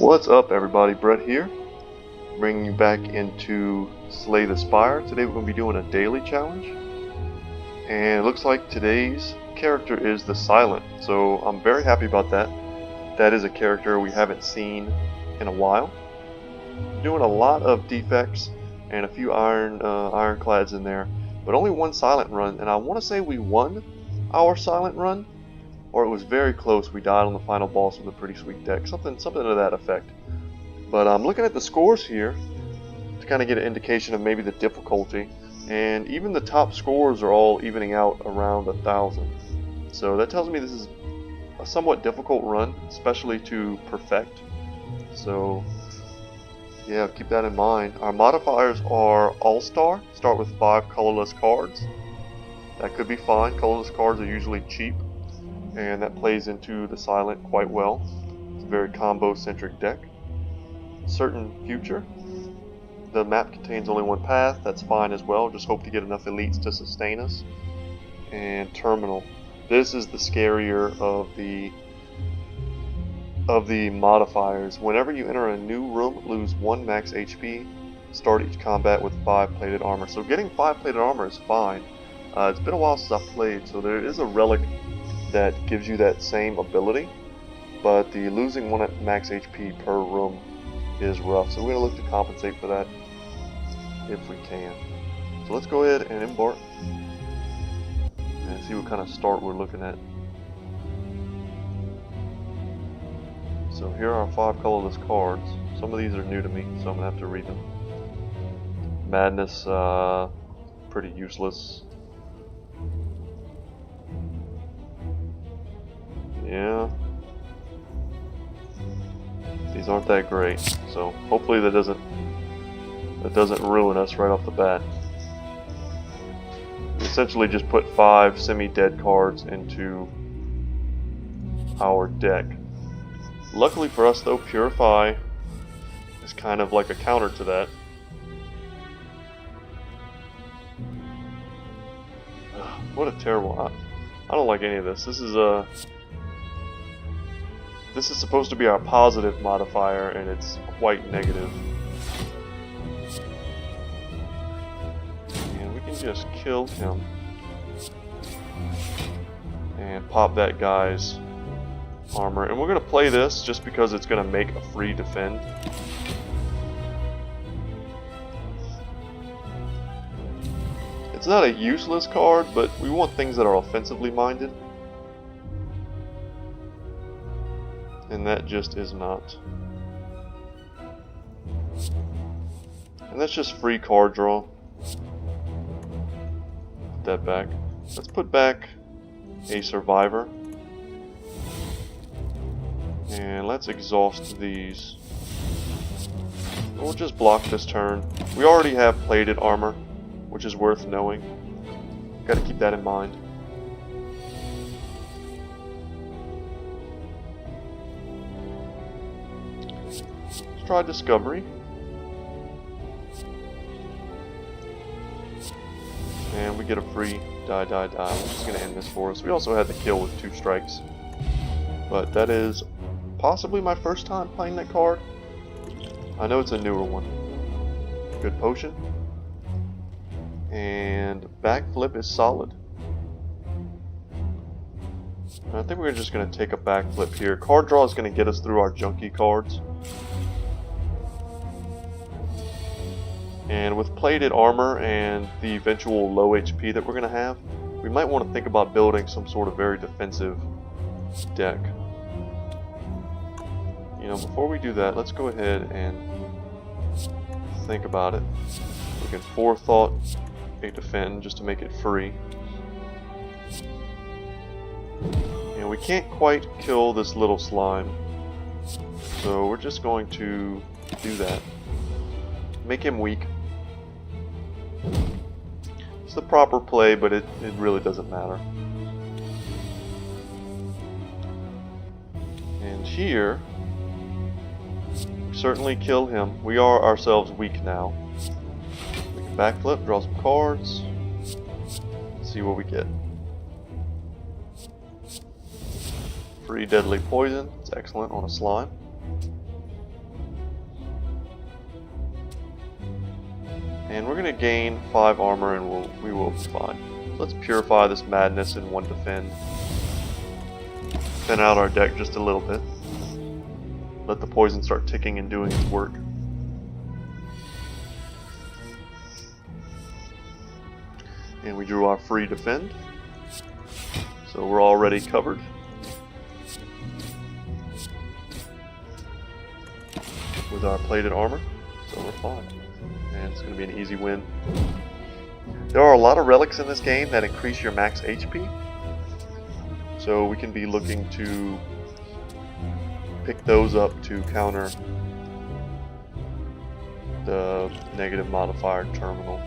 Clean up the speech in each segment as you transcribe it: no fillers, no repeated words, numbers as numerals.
What's up, everybody? Brett here, bringing you back into Slay the Spire. Today we're going to be doing a daily challenge, and it looks like today's character is the Silent, so I'm very happy about that. That is a character we haven't seen in a while. Doing a lot of defects and a few ironclads in there, but only one Silent run, and I want to say we won our Silent run, or it was very close. We died on the final boss with a pretty sweet deck, something to that effect. But I'm looking at the scores here to kind of get an indication of maybe the difficulty, and even the top scores are all evening out around 1,000. So that tells me this is a somewhat difficult run, especially to perfect. So yeah, keep that in mind. Our modifiers are All-Star, start with 5 colorless cards. That could be fine. Colorless cards are usually cheap, and that plays into the Silent quite well. It's a very combo-centric deck. Certain Future. The map contains only one path. That's fine as well. Just hope to get enough elites to sustain us. And Terminal. This is the scarier of the modifiers. Whenever you enter a new room, lose 1 max HP. Start each combat with 5 plated armor. So getting 5 plated armor is fine. It's been a while since I've played, so there is a relic that gives you that same ability, but the losing 1 at max HP per room is rough, so we're going to look to compensate for that if we can. So let's go ahead and embark and see what kind of start we're looking at. So here are our 5 colorless cards. Some of these are new to me, so I'm going to have to read them. Madness, pretty useless. Yeah, these aren't that great, so hopefully that doesn't ruin us right off the bat. We essentially just put 5 semi-dead cards into our deck. Luckily for us, though, Purify is kind of like a counter to that. What a terrible... I don't like any of this. This is supposed to be our positive modifier, and it's quite negative. And we can just kill him and pop that guy's armor. And we're going to play this just because it's going to make a free defend. It's not a useless card, but we want things that are offensively minded. And that just is not. And that's just free card draw. Put that back. Let's put back a Survivor. And let's exhaust these. We'll just block this turn. We already have plated armor, which is worth knowing. Got to keep that in mind. Try Discovery. And we get a free die. Which is going to end this for us. We also had the kill with 2 strikes. But that is possibly my first time playing that card. I know it's a newer one. Good potion. And backflip is solid. I think we're just going to take a backflip here. Card draw is going to get us through our junky cards. And with plated armor and the eventual low HP that we're going to have, we might want to think about building some sort of very defensive deck. You know, before we do that, let's go ahead and think about it. We can forethought a defend just to make it free. And we can't quite kill this little slime, so we're just going to do that. Make him weak. It's the proper play, but it really doesn't matter. And here, we certainly kill him. We are ourselves weak now. We can backflip, draw some cards, see what we get. Free deadly poison. It's excellent on a slime. And we're going to gain 5 armor and we will be fine. So let's purify this madness and 1 defend. Thin out our deck just a little bit. Let the poison start ticking and doing its work. And we drew our free defend. So we're already covered. With our plated armor. So we're fine. And it's going to be an easy win. There are a lot of relics in this game that increase your max HP. So we can be looking to pick those up to counter the negative modifier terminal.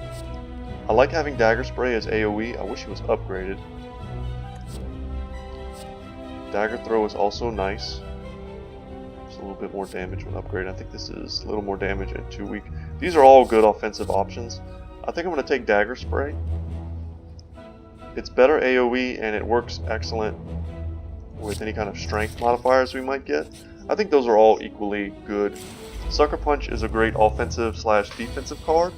I like having Dagger Spray as AoE. I wish it was upgraded. Dagger Throw is also nice. It's a little bit more damage when upgraded. I think this is a little more damage and 2 weak. These are all good offensive options. I think I'm going to take Dagger Spray. It's better AoE and it works excellent with any kind of strength modifiers we might get. I think those are all equally good. Sucker Punch is a great offensive / defensive card.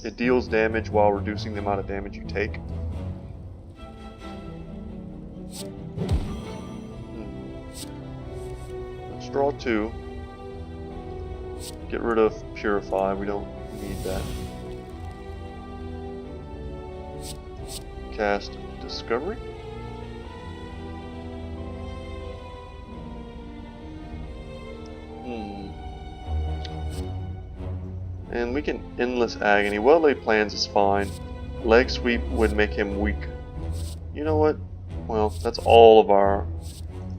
It deals damage while reducing the amount of damage you take. Let's draw 2. Get rid of Purify, we don't need that. Cast Discovery. And we can Endless Agony. Well-laid plans is fine. Leg Sweep would make him weak. You know what? Well, that's all of our...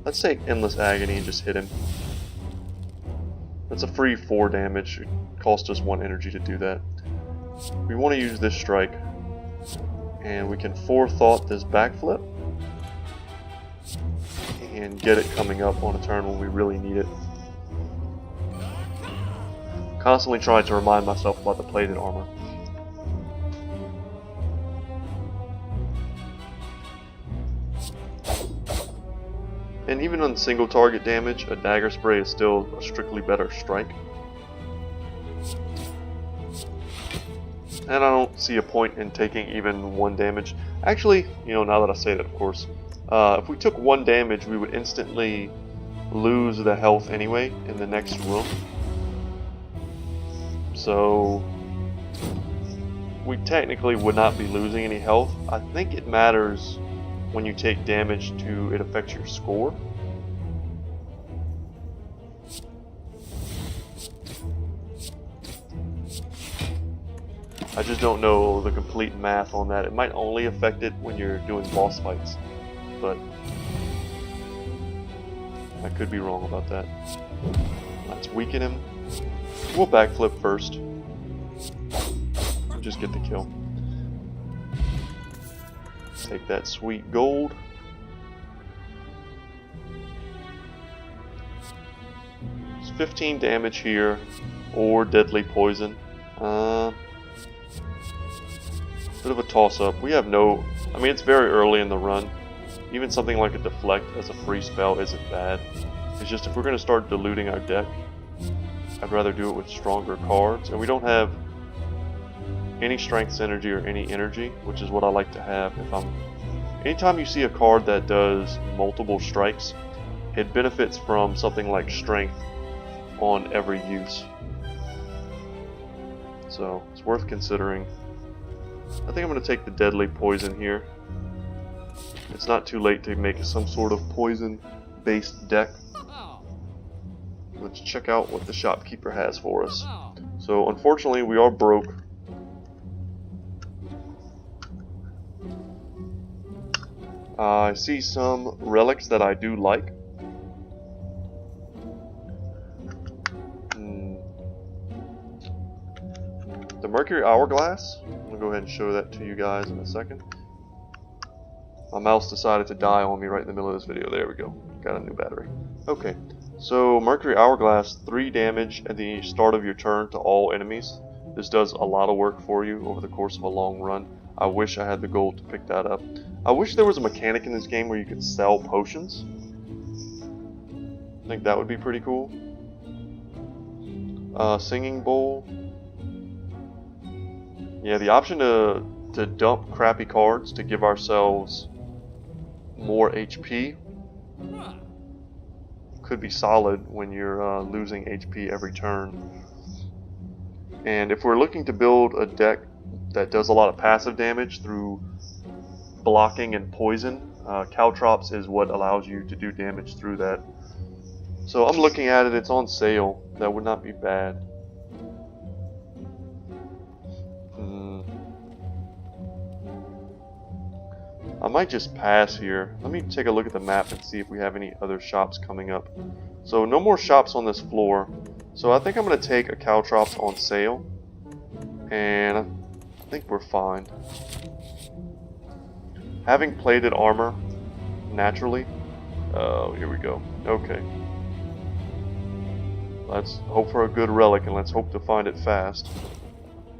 Let's take Endless Agony and just hit him. That's a free 4 damage. It cost us 1 energy to do that. We want to use this strike. And we can Forethought this backflip. And get it coming up on a turn when we really need it. Constantly trying to remind myself about the plated armor. And even on single target damage, a Dagger Spray is still a strictly better strike. And I don't see a point in taking even 1 damage. Actually, you know, now that I say that, of course, if we took 1 damage, we would instantly lose the health anyway in the next room. So we technically would not be losing any health. I think it matters when you take damage to it affects your score. I just don't know the complete math on that. It might only affect it when you're doing boss fights, but I could be wrong about that. Let's weaken him. We'll backflip first. And just get the kill. Take that sweet gold. It's 15 damage here, or deadly poison. Bit of a toss-up. We have no... I mean, it's very early in the run. Even something like a deflect as a free spell isn't bad. It's just if we're going to start diluting our deck, I'd rather do it with stronger cards. And we don't have any strength synergy or any energy, which is what I like to have. Anytime you see a card that does multiple strikes, it benefits from something like strength on every use. So it's worth considering. I think I'm going to take the deadly poison here. It's not too late to make some sort of poison-based deck. Let's check out what the shopkeeper has for us. So unfortunately we are broke. I see some relics that I do like. The Mercury Hourglass. I'm going to go ahead and show that to you guys in a second. My mouse decided to die on me right in the middle of this video. There we go. Got a new battery. Okay. So Mercury Hourglass, 3 damage at the start of your turn to all enemies. This does a lot of work for you over the course of a long run. I wish I had the gold to pick that up. I wish there was a mechanic in this game where you could sell potions. I think that would be pretty cool. Singing Bowl. Yeah, the option to dump crappy cards to give ourselves more HP could be solid when you're losing HP every turn. And if we're looking to build a deck that does a lot of passive damage through blocking and poison, Caltrops is what allows you to do damage through that. So I'm looking at it, it's on sale. That would not be bad. I might just pass here. Let me take a look at the map and see if we have any other shops coming up. So no more shops on this floor. So I think I'm going to take a Caltrops on sale. And I think we're fine. Having plated armor naturally. Oh, here we go. Okay. Let's hope for a good relic and let's hope to find it fast.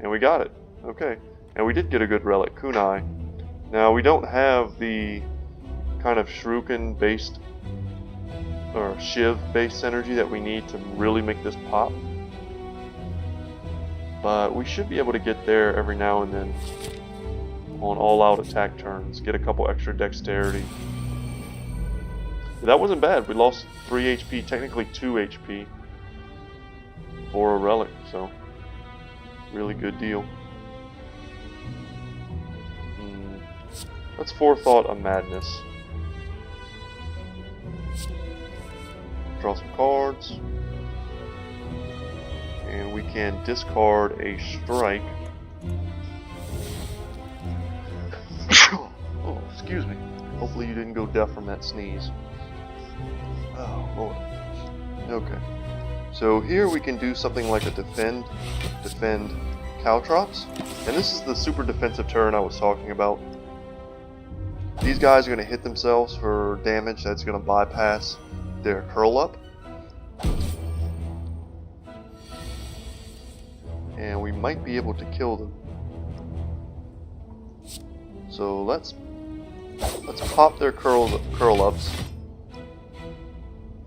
And we got it. Okay. And we did get a good relic, Kunai. Now we don't have the kind of Shuriken based or Shiv based synergy that we need to really make this pop. But we should be able to get there every now and then on all out attack turns, get a couple extra dexterity. That wasn't bad. We lost 3 HP, technically 2 HP for a relic, so really good deal. Let's forethought a madness. Draw some cards. And we can discard a strike. Oh, excuse me. Hopefully you didn't go deaf from that sneeze. Oh, Lord. Okay. So here we can do something like a defend Caltrops. And this is the super defensive turn I was talking about. These guys are going to hit themselves for damage that's going to bypass their curl up. And we might be able to kill them. So let's pop their curl ups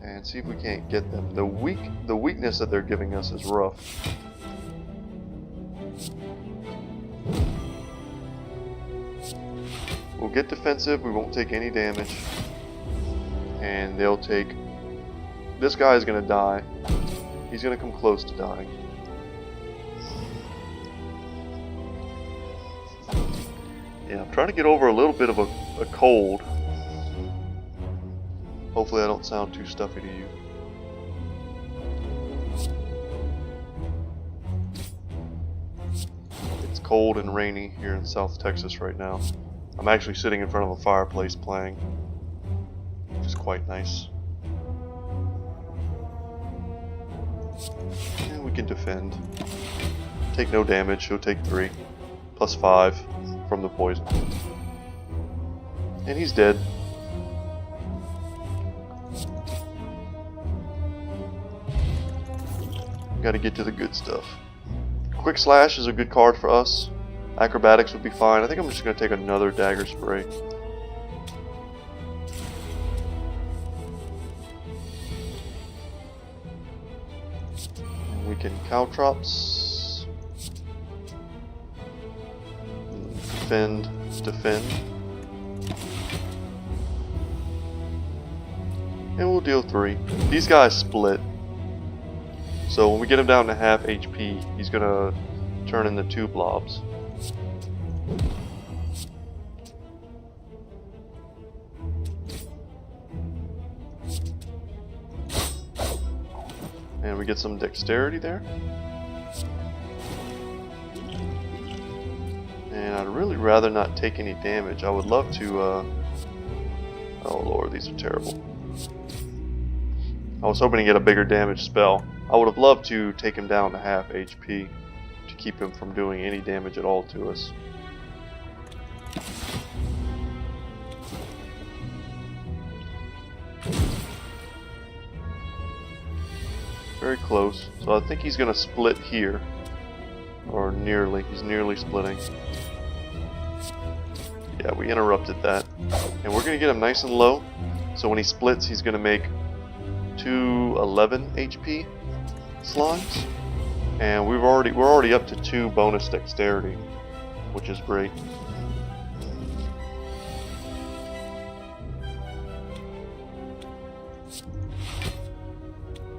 and see if we can't get them. The weakness that they're giving us is rough. We'll get defensive, we won't take any damage. And they'll take... This guy is going to die. He's going to come close to dying. Yeah, I'm trying to get over a little bit of a cold. Hopefully I don't sound too stuffy to you. It's cold and rainy here in South Texas right now. I'm actually sitting in front of a fireplace playing, which is quite nice. And we can defend. Take no damage, he'll take 3. Plus 5 from the poison. And he's dead. Gotta get to the good stuff. Quick Slash is a good card for us. Acrobatics would be fine. I think I'm just going to take another Dagger Spray. And we can Caltrops. Defend. And we'll deal 3. These guys split. So when we get him down to half HP, he's going to turn into 2 blobs. And we get some dexterity there. And I'd really rather not take any damage. I would love to, oh lord, these are terrible. I was hoping to get a bigger damage spell. I would have loved to take him down to half HP to keep him from doing any damage at all to us. Very close. So I think he's going to split here. Or nearly. He's nearly splitting. Yeah, we interrupted that. And we're going to get him nice and low. So when he splits, he's going to make 2 11 HP slimes. And we're already up to 2 bonus dexterity. which is great.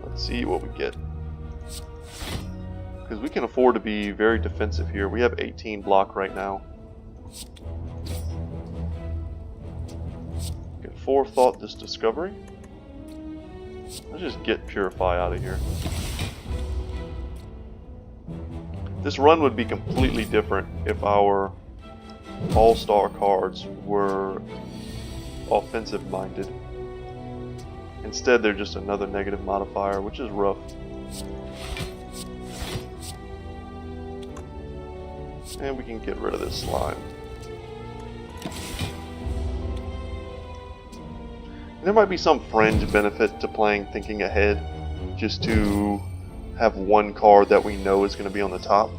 Let's see what we get. Because we can afford to be very defensive here. We have 18 block right now. Get forethought this discovery. Let's just get Purify out of here. This run would be completely different if our all-star cards were offensive minded. Instead, they're just another negative modifier, which is rough. And we can get rid of this slime. There might be some fringe benefit to playing Thinking Ahead, just to have one card that we know is going to be on the top.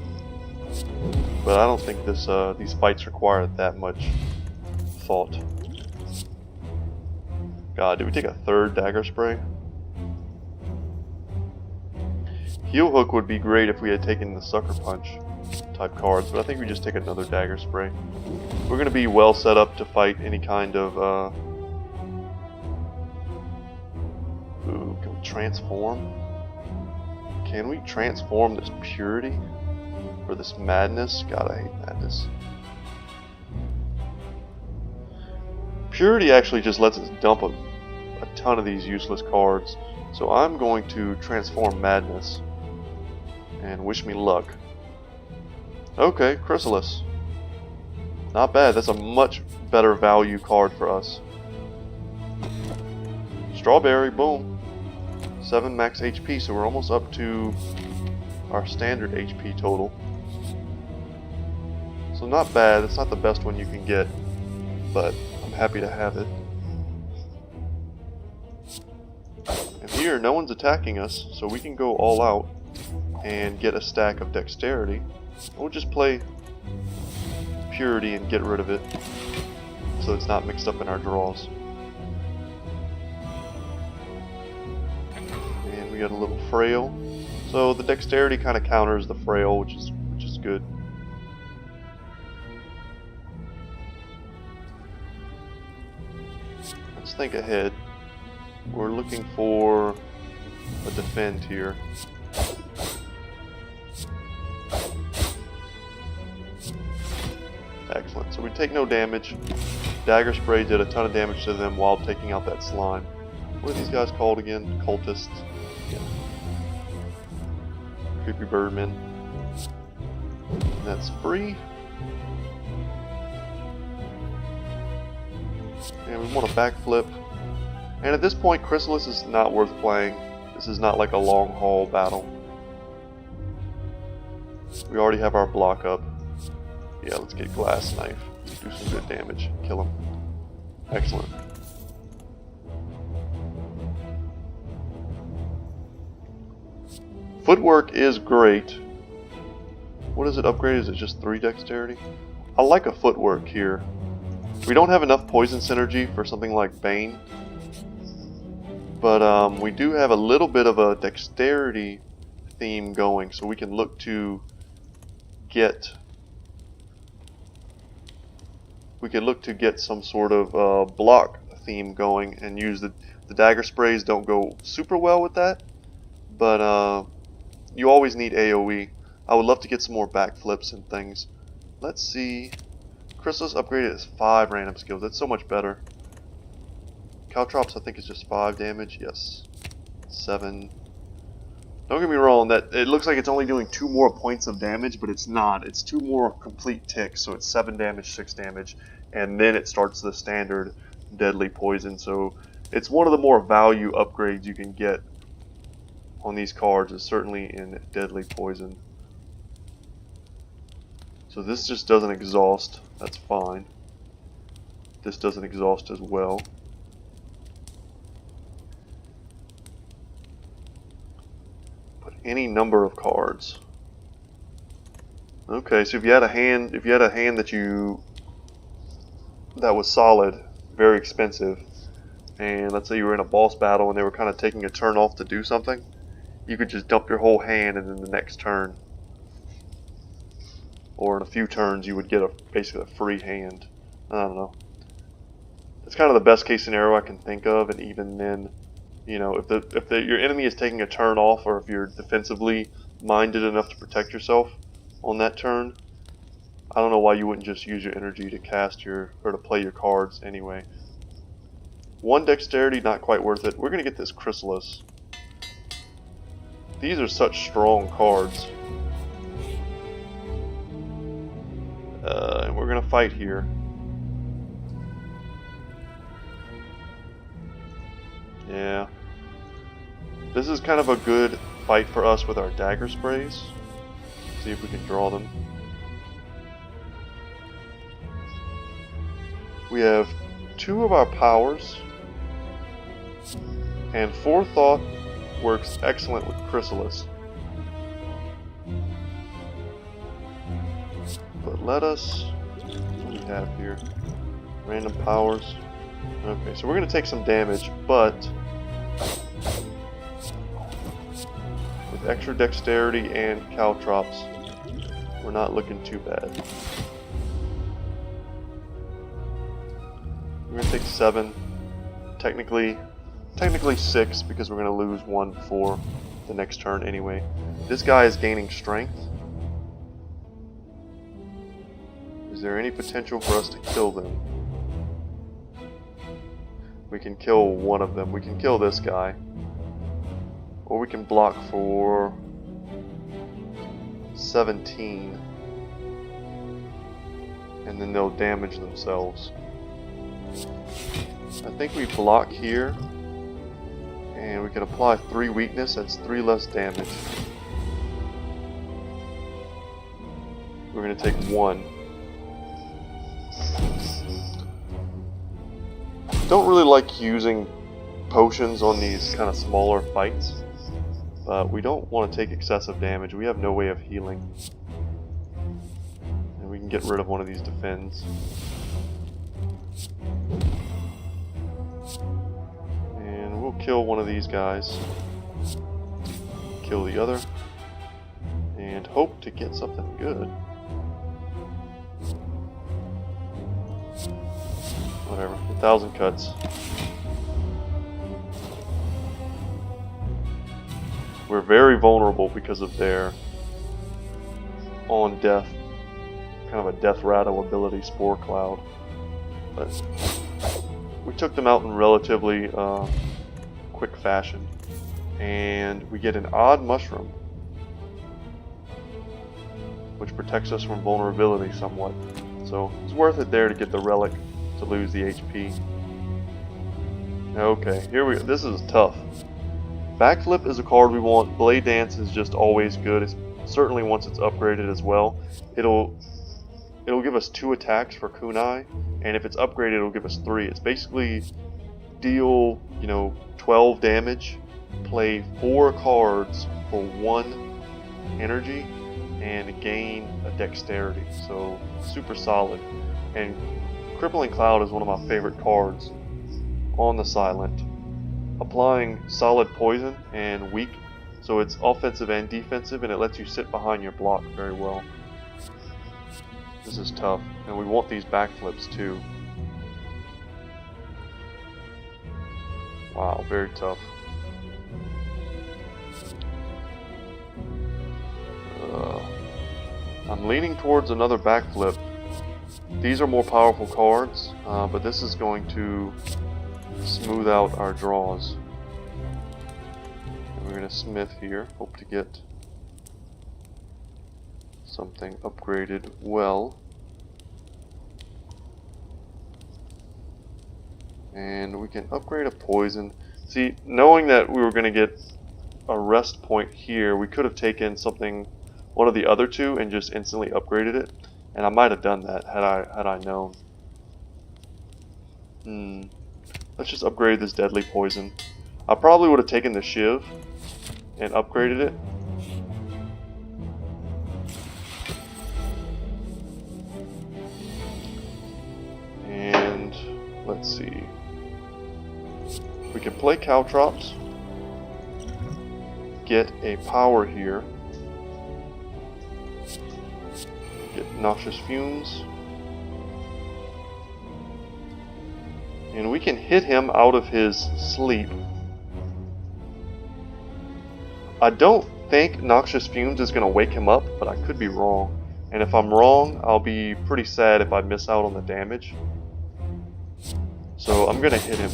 But I don't think these fights require that much thought. God, did we take a third Dagger Spray? Heel Hook would be great if we had taken the Sucker Punch type cards, but I think we just take another Dagger Spray. We're going to be well set up to fight any kind of... Ooh, can we transform? Can we transform this Purity? Or this Madness? God, I hate Madness. Purity actually just lets us dump a ton of these useless cards. So I'm going to transform Madness. And wish me luck. Okay, Chrysalis. Not bad. That's a much better value card for us. Strawberry, boom. 7 max HP, so we're almost up to our standard HP total. So not bad. It's not the best one you can get, but I'm happy to have it. And here, no one's attacking us, so we can go all out and get a stack of Dexterity. We'll just play Purity and get rid of it, so it's not mixed up in our draws. And we got a little Frail. So the Dexterity kind of counters the Frail, which is good. Let's think ahead. We're looking for a defend here. Excellent. So we take no damage. Dagger Spray did a ton of damage to them while taking out that slime. What are these guys called again? Cultists. Yeah. Creepy Birdmen. And that's free. And we want a backflip. And at this point, Chrysalis is not worth playing. This is not like a long haul battle. We already have our block up. Yeah, let's get Glass Knife. Do some good damage. Kill him. Excellent. Footwork is great. What is it upgraded? Is it just 3 Dexterity? I like a Footwork here. We don't have enough poison synergy for something like Bane. But we do have a little bit of a Dexterity theme going, so we can look to get... We could look to get some sort of block theme going and use the Dagger Sprays. Don't go super well with that, but you always need AoE. I would love to get some more backflips and things. Let's see. Chrysalis upgraded as 5 random skills. That's so much better. Caltrops I think is just 5 damage. Yes. 7. Don't get me wrong, that it looks like it's only doing 2 more points of damage, but it's not. It's 2 more complete ticks, so it's 7 damage, 6 damage, and then it starts the standard deadly poison. So it's one of the more value upgrades you can get on these cards, is certainly in deadly poison. So this just doesn't exhaust. That's fine. This doesn't exhaust as well. Any number of cards. Okay, so if you had a hand, that was solid, very expensive, and let's say you were in a boss battle and they were kind of taking a turn off to do something, you could just dump your whole hand and then the next turn or in a few turns you would get basically a free hand. I don't know. It's kind of the best case scenario I can think of, and even then, you know, if your enemy is taking a turn off, or if you're defensively minded enough to protect yourself on that turn, I don't know why you wouldn't just use your energy to cast or to play your cards anyway. 1 dexterity, not quite worth it. We're going to get this Chrysalis. These are such strong cards. And we're going to fight here. Yeah. This is kind of a good fight for us with our dagger sprays. See if we can draw them. We have 2 of our powers, and Forethought works excellent with Chrysalis. But let us, what do we have here? Random powers. Okay, so we're going to take some damage, but with extra dexterity and caltrops, we're not looking too bad. We're going to take 7, technically 6, because we're going to lose 1 for the next turn anyway. This guy is gaining strength. Is there any potential for us to kill them? We can kill one of them. We can kill this guy. Or we can block for 17. And then they'll damage themselves. I think we block here. And we can apply 3 weakness. That's 3 less damage. We're going to take 1. Don't really like using potions on these kind of smaller fights, but we don't want to take excessive damage. We have no way of healing, and we can get rid of one of these defends. And we'll kill one of these guys, kill the other, and hope to get something good. Whatever, 1,000 cuts. We're very vulnerable because of their on death, kind of a death rattle ability, Spore Cloud. But we took them out in relatively quick fashion. And we get an odd mushroom, which protects us from vulnerability somewhat. So it's worth it there to get the relic to lose the HP. Okay, here we go. This is tough. Backflip is a card we want. Blade Dance is just always good. It's certainly once it's upgraded as well. It'll give us 2 attacks for Kunai, and if it's upgraded, it'll give us 3. It's basically deal, 12 damage, play 4 cards for 1 energy, and gain a dexterity. So super solid. And Crippling Cloud is one of my favorite cards on the Silent. Applying solid poison and weak, so it's offensive and defensive, and it lets you sit behind your block very well. This is tough, and we want these backflips too. Wow, very tough. I'm leaning towards another backflip. These are more powerful cards, but this is going to smooth out our draws. And we're going to smith here, hope to get something upgraded well. And we can upgrade a poison. See, knowing that we were going to get a rest point here, we could have taken something, one of the other 2, and just instantly upgraded it. And I might have done that had I known. Let's just upgrade this deadly poison. I probably would have taken the Shiv and upgraded it. And let's see. We can play Caltrops, get a power here, get Noxious Fumes. And we can hit him out of his sleep. I don't think Noxious Fumes is going to wake him up, but I could be wrong. And if I'm wrong, I'll be pretty sad if I miss out on the damage. So I'm going to hit him.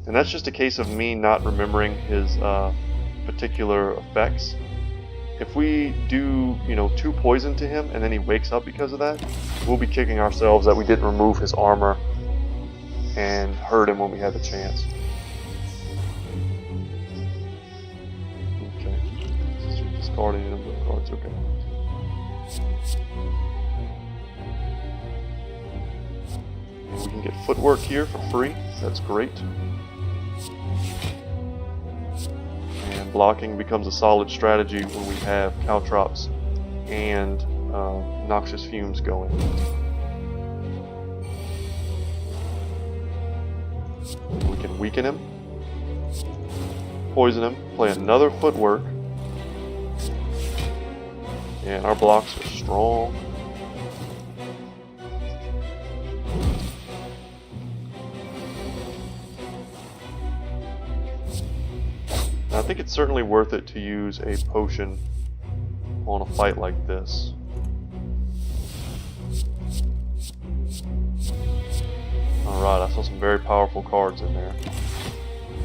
And that's just a case of me not remembering his particular effects. If we do, 2 poison to him and then he wakes up because of that, we'll be kicking ourselves that we didn't remove his armor and hurt him when we had the chance. Okay. Discarding him with cards, okay. And we can get footwork here for free. That's great. And blocking becomes a solid strategy when we have Caltrops and Noxious Fumes going. We can weaken him, poison him, play another footwork, and our blocks are strong. Now, I think it's certainly worth it to use a potion on a fight like this. Alright, I saw some very powerful cards in there.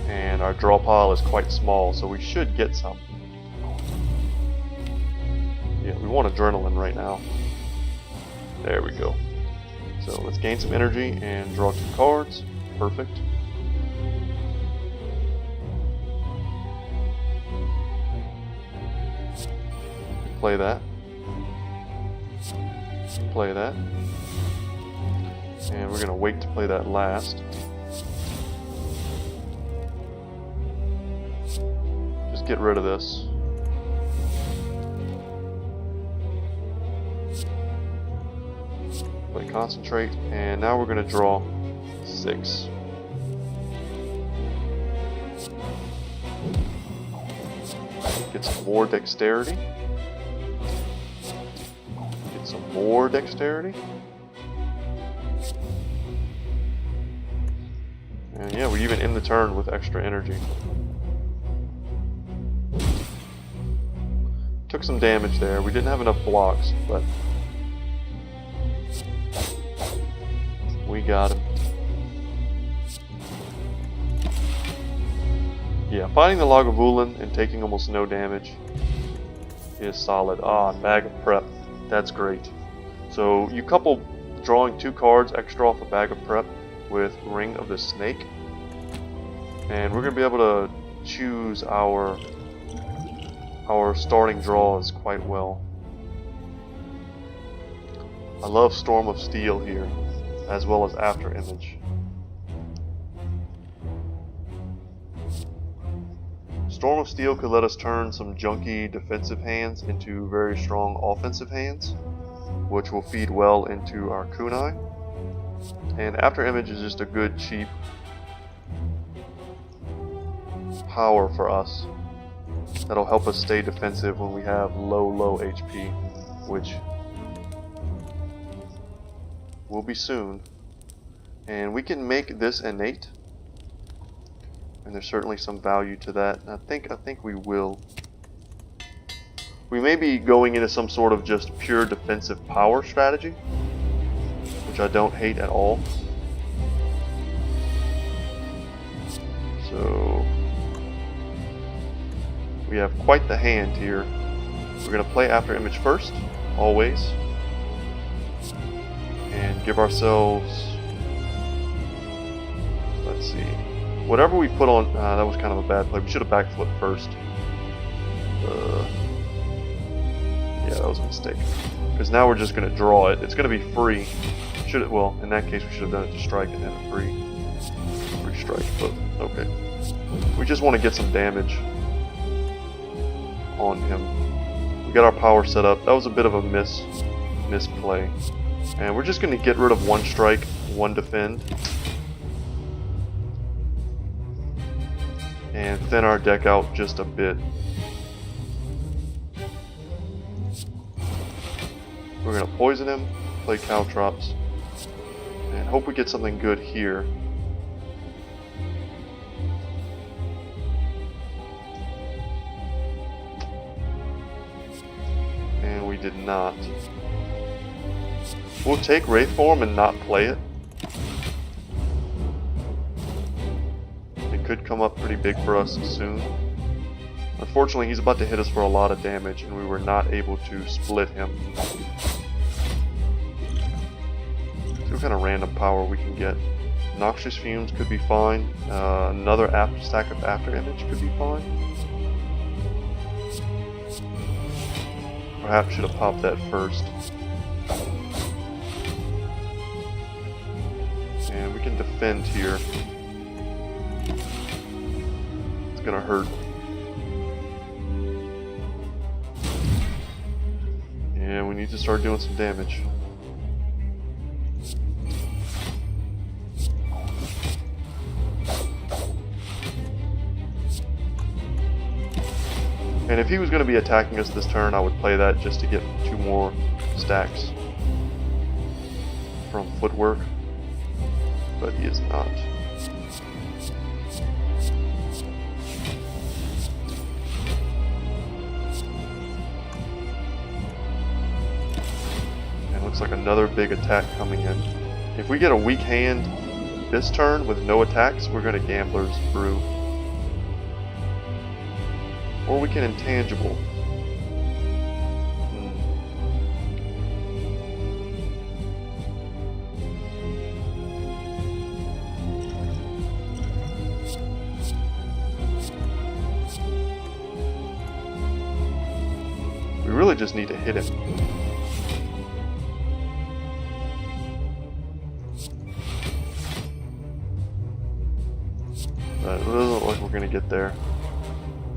And our draw pile is quite small, so we should get some. Yeah, we want adrenaline right now. There we go. So let's gain some energy and draw 2 cards. Perfect. Play that. Play that. And we're going to wait to play that last. Just get rid of this. Play concentrate, and now we're going to draw 6. Get some more dexterity. Get some more dexterity. And yeah, we even end the turn with extra energy. Took some damage there. We didn't have enough blocks, but we got him. Yeah, fighting the Lagavulin and taking almost no damage is solid. Ah, Bag of Prep. That's great. So you couple drawing 2 cards extra off a Bag of Prep with Ring of the Snake, and we're going to be able to choose our starting draws quite well. I love Storm of Steel here, as well as After Image. Storm of Steel could let us turn some junky defensive hands into very strong offensive hands, which will feed well into our kunai. And After Image is just a good, cheap power for us that'll help us stay defensive when we have low HP, which will be soon. And we can make this innate, and there's certainly some value to that. And I think we will. We may be going into some sort of just pure defensive power strategy, which I don't hate at all. So we have quite the hand here. We're going to play After Image first, always, and give ourselves, let's see, whatever we put on. That was kind of a bad play. We should have backflipped first. Yeah, that was a mistake. Because now we're just going to draw it. It's going to be free. Well, in that case, we should have done it to strike and then a free strike. But okay, we just want to get some damage on him. We got our power set up. That was a bit of a misplay, and we're just going to get rid of 1 strike, 1 defend, and thin our deck out just a bit. We're going to poison him, play caltrops. And hope we get something good here. And we did not. We'll take Wraith Form and not play it. It could come up pretty big for us soon. Unfortunately, he's about to hit us for a lot of damage, and we were not able to split him. See what kind of random power we can get. Noxious Fumes could be fine. Another stack of After Image could be fine. Perhaps should have popped that first. And we can defend here. It's gonna hurt. Yeah, we need to start doing some damage. And if he was going to be attacking us this turn, I would play that just to get 2 more stacks from footwork. But he is not. And it looks like another big attack coming in. If we get a weak hand this turn with no attacks, we're going to Gambler's Brew. Or we can Intangible. We really just need to hit him. But it doesn't look like we're gonna get there.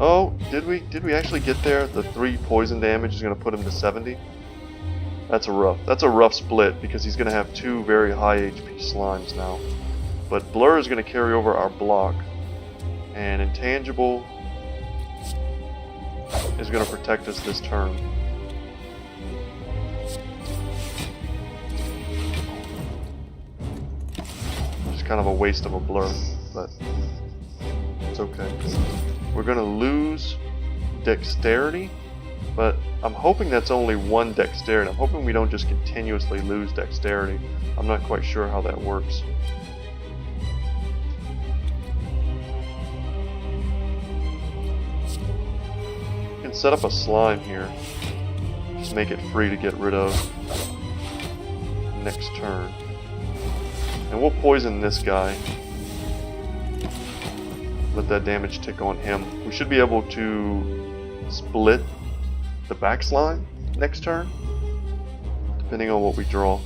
Oh, did we? Did we actually get there? The 3 poison damage is going to put him to 70. That's a rough split because he's going to have 2 very high HP slimes now. But Blur is going to carry over our block, and Intangible is going to protect us this turn. Just kind of a waste of a Blur, but it's okay. We're going to lose Dexterity, but I'm hoping that's only 1 Dexterity. I'm hoping we don't just continuously lose Dexterity. I'm not quite sure how that works. We can set up a slime here. Just make it free to get rid of next turn. And we'll poison this guy. Let that damage tick on him. We should be able to split the back slime next turn, depending on what we draw.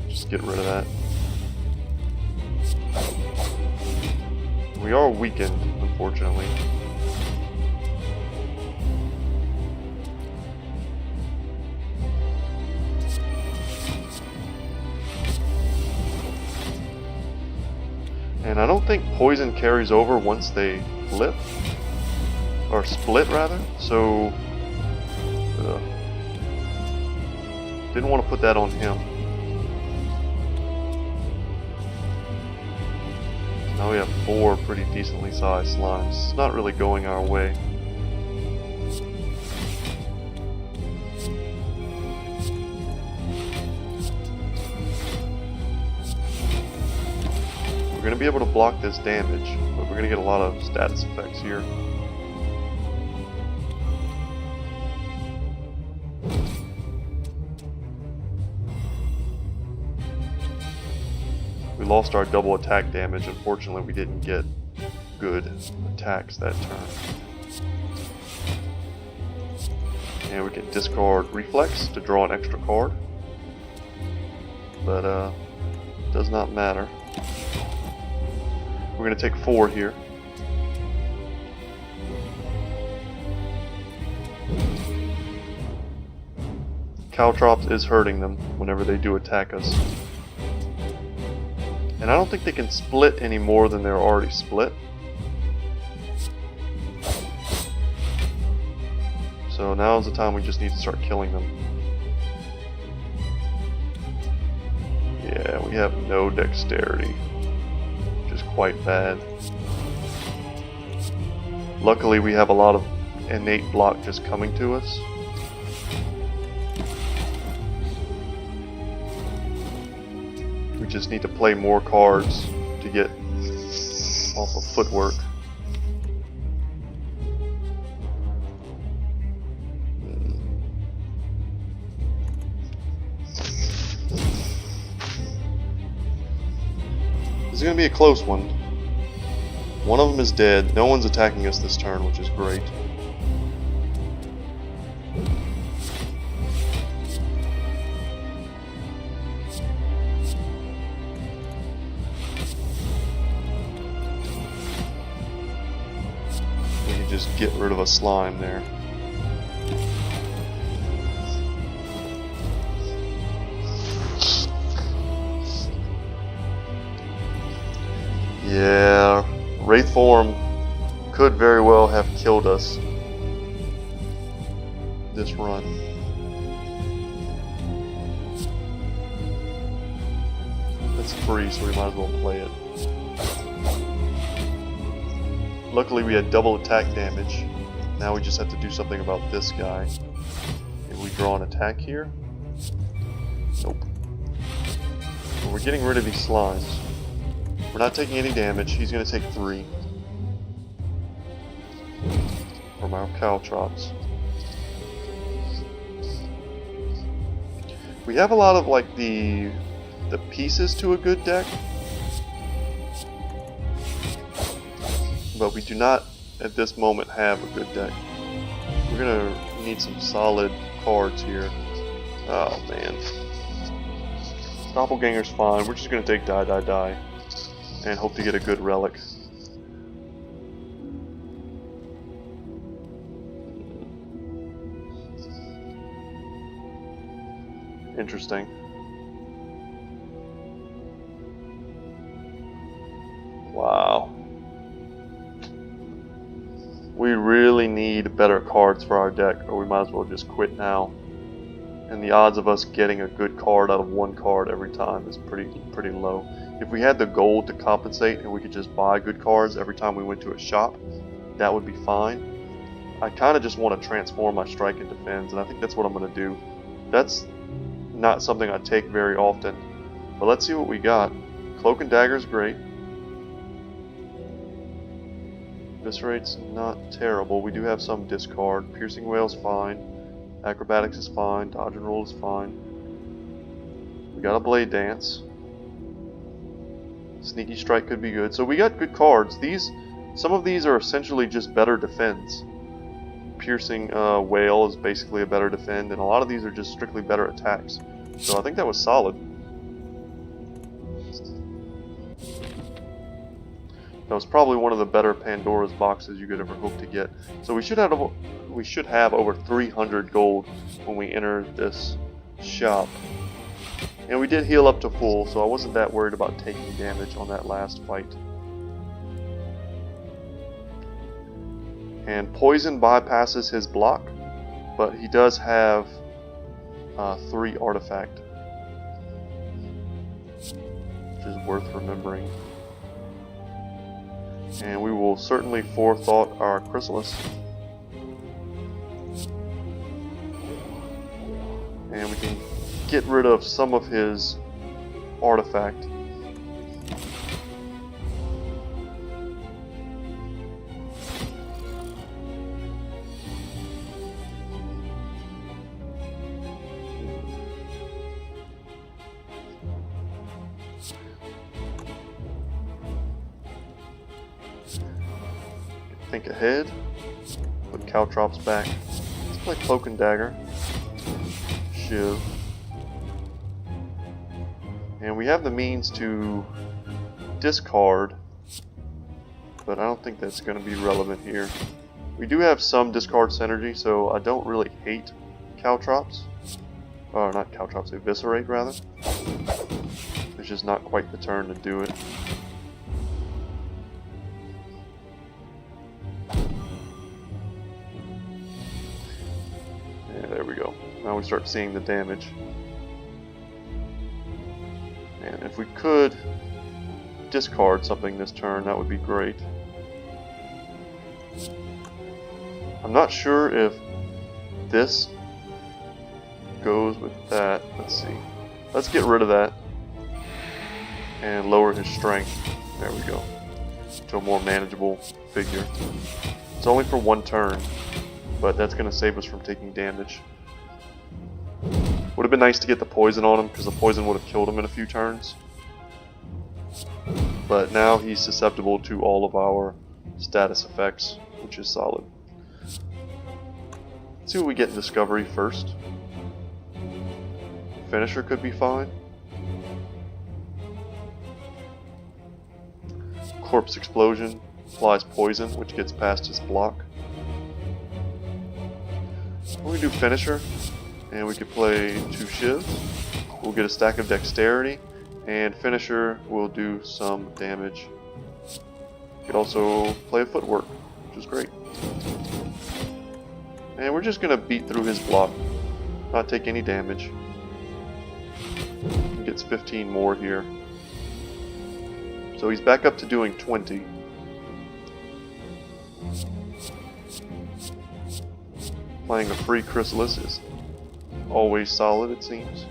Just get rid of that. We are weakened, unfortunately. And I don't think poison carries over once they flip, or split rather, so didn't want to put that on him. Now we have 4 pretty decently sized slimes. It's not really going our way. We're going to be able to block this damage, but we're going to get a lot of status effects here. We lost our double attack damage. Unfortunately, we didn't get good attacks that turn. And we can discard Reflex to draw an extra card. But it does not matter. We're going to take 4 here. Caltrops is hurting them whenever they do attack us. And I don't think they can split any more than they're already split. So now's the time we just need to start killing them. Yeah, we have no dexterity, which is quite bad. Luckily we have a lot of innate block just coming to us. We just need to play more cards to get off of footwork. This is going to be a close one. One of them is dead. No one's attacking us this turn, which is great. We can just get rid of a slime there. Yeah. Wraith form could very well have killed us this run. It's free, so we might as well play it. Luckily we had double attack damage. Now we just have to do something about this guy. If we draw an attack here? Nope. Well, we're getting rid of these slimes. We're not taking any damage. He's going to take 3 from our caltrops. We have a lot of like the pieces to a good deck, but we do not at this moment have a good deck. We're going to need some solid cards here. Oh man. Doppelganger's fine. We're just going to take die, die, die. And hope to get a good relic. Interesting. Wow. We really need better cards for our deck, or we might as well just quit now. And the odds of us getting a good card out of one card every time is pretty low. If we had the gold to compensate and we could just buy good cards every time we went to a shop, that would be fine. I kind of just want to transform my strike into defense, and I think that's what I'm going to do. That's not something I take very often, but let's see what we got. Cloak and Dagger is great. Eviscerate's not terrible. We do have some discard. Piercing Wail's fine. Acrobatics is fine. Dodge and Roll is fine. We got a Blade Dance. Sneaky Strike could be good. So we got good cards. Some of these are essentially just better defends. Piercing Wail is basically a better defend, and a lot of these are just strictly better attacks. So I think that was solid. That was probably one of the better Pandora's boxes you could ever hope to get. So we should have over 300 gold when we enter this shop. And we did heal up to full, so I wasn't that worried about taking damage on that last fight. And poison bypasses his block, but he does have 3 artifact, which is worth remembering. And we will certainly forethought our chrysalis. And we can get rid of some of his artifact. Think ahead. Put caltrops back. Let's play Cloak and Dagger. Shiv. And we have the means to discard, but I don't think that's going to be relevant here. We do have some discard synergy, so I don't really hate caltrops. Or not caltrops, eviscerate rather. It's just not quite the turn to do it. Now we start seeing the damage. And if we could discard something this turn, that would be great. I'm not sure if this goes with that. Let's see. Let's get rid of that and lower his strength. There we go. To a more manageable figure. It's only for one turn, but that's going to save us from taking damage. Would have been nice to get the poison on him, because the poison would have killed him in a few turns. But now he's susceptible to all of our status effects, which is solid. Let's see what we get in Discovery first. Finisher could be fine. Corpse Explosion applies poison, which gets past his block. We can do Finisher, and we could play 2 shivs. We'll get a stack of Dexterity, and Finisher will do some damage. We could also play a Footwork, which is great. And we're just going to beat through his block, not take any damage. He gets 15 more here. So he's back up to doing 20. Playing a free Chrysalis is always solid, it seems.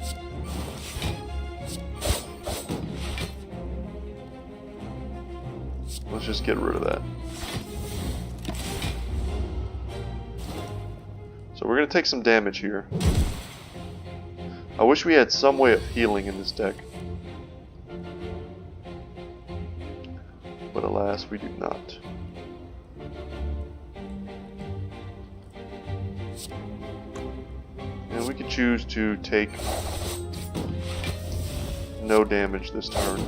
Let's just get rid of that. So we're going to take some damage here. I wish we had some way of healing in this deck. But alas, we do not. And we can choose to take no damage this turn.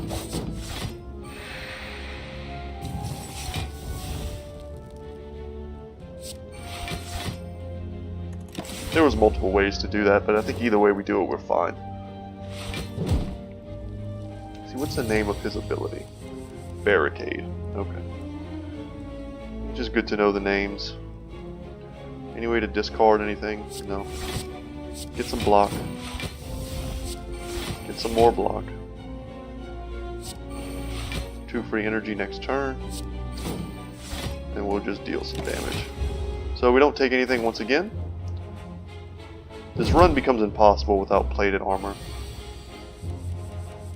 There was multiple ways to do that, but I think either way we do it, we're fine. Let's see, what's the name of his ability? Barricade. Okay. Just good to know the names. Any way to discard anything? No. Get some block. Get some more block. 2 free energy next turn. And we'll just deal some damage. So we don't take anything once again. This run becomes impossible without plated armor.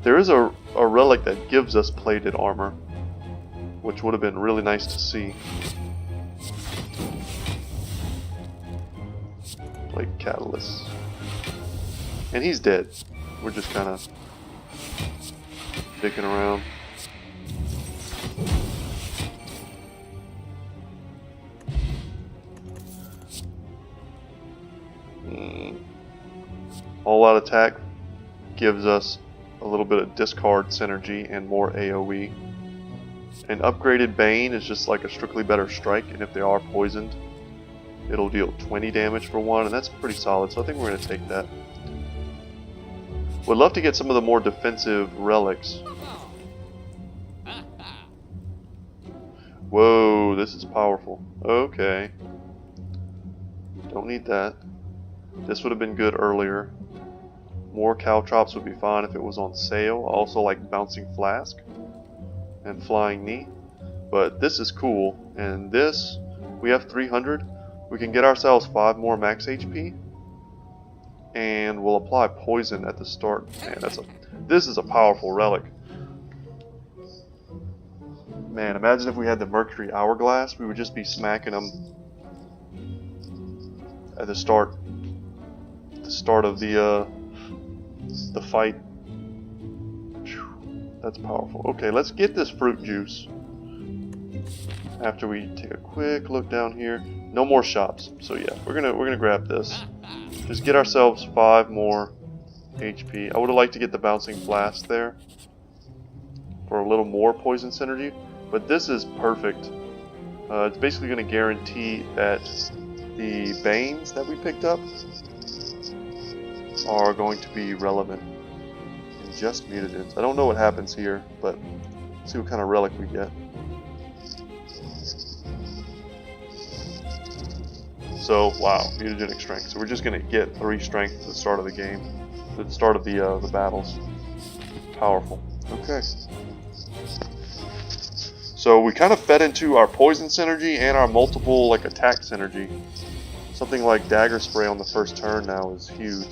There is a relic that gives us plated armor, which would have been really nice to see. Like Catalyst. And he's dead. We're just kind of dicking around. All out attack gives us a little bit of discard synergy and more AoE. An upgraded Bane is just like a strictly better strike, and if they are poisoned, it'll deal 20 damage for 1, and that's pretty solid, so I think we're going to take that. Would love to get some of the more defensive relics. Whoa, this is powerful. Okay. Don't need that. This would have been good earlier. More Caltrops would be fine if it was on sale. I also like Bouncing Flask and Flying Knee. But this is cool. And this, we have 300. We can get ourselves 5 more max HP. And we'll apply poison at the start. Man, this is a powerful relic. Man, imagine if we had the Mercury Hourglass. We would just be smacking them at the start of the fight. Whew, that's powerful. Okay, let's get this fruit juice. After we take a quick look down here, no more shops. So yeah, we're gonna grab this. Just get ourselves 5 more HP. I would have liked to get the Bouncing Flask there for a little more poison synergy, but this is perfect. It's basically going to guarantee that the Banes that we picked up are going to be relevant in just mutagens. I don't know what happens here, but let's see what kind of relic we get. So, wow, mutagenic strength. So we're just going to get 3 strength at the start of the game. At the start of the battles. Powerful. Okay. So we kind of fed into our poison synergy and our multiple attack synergy. Something like dagger spray on the first turn now is huge.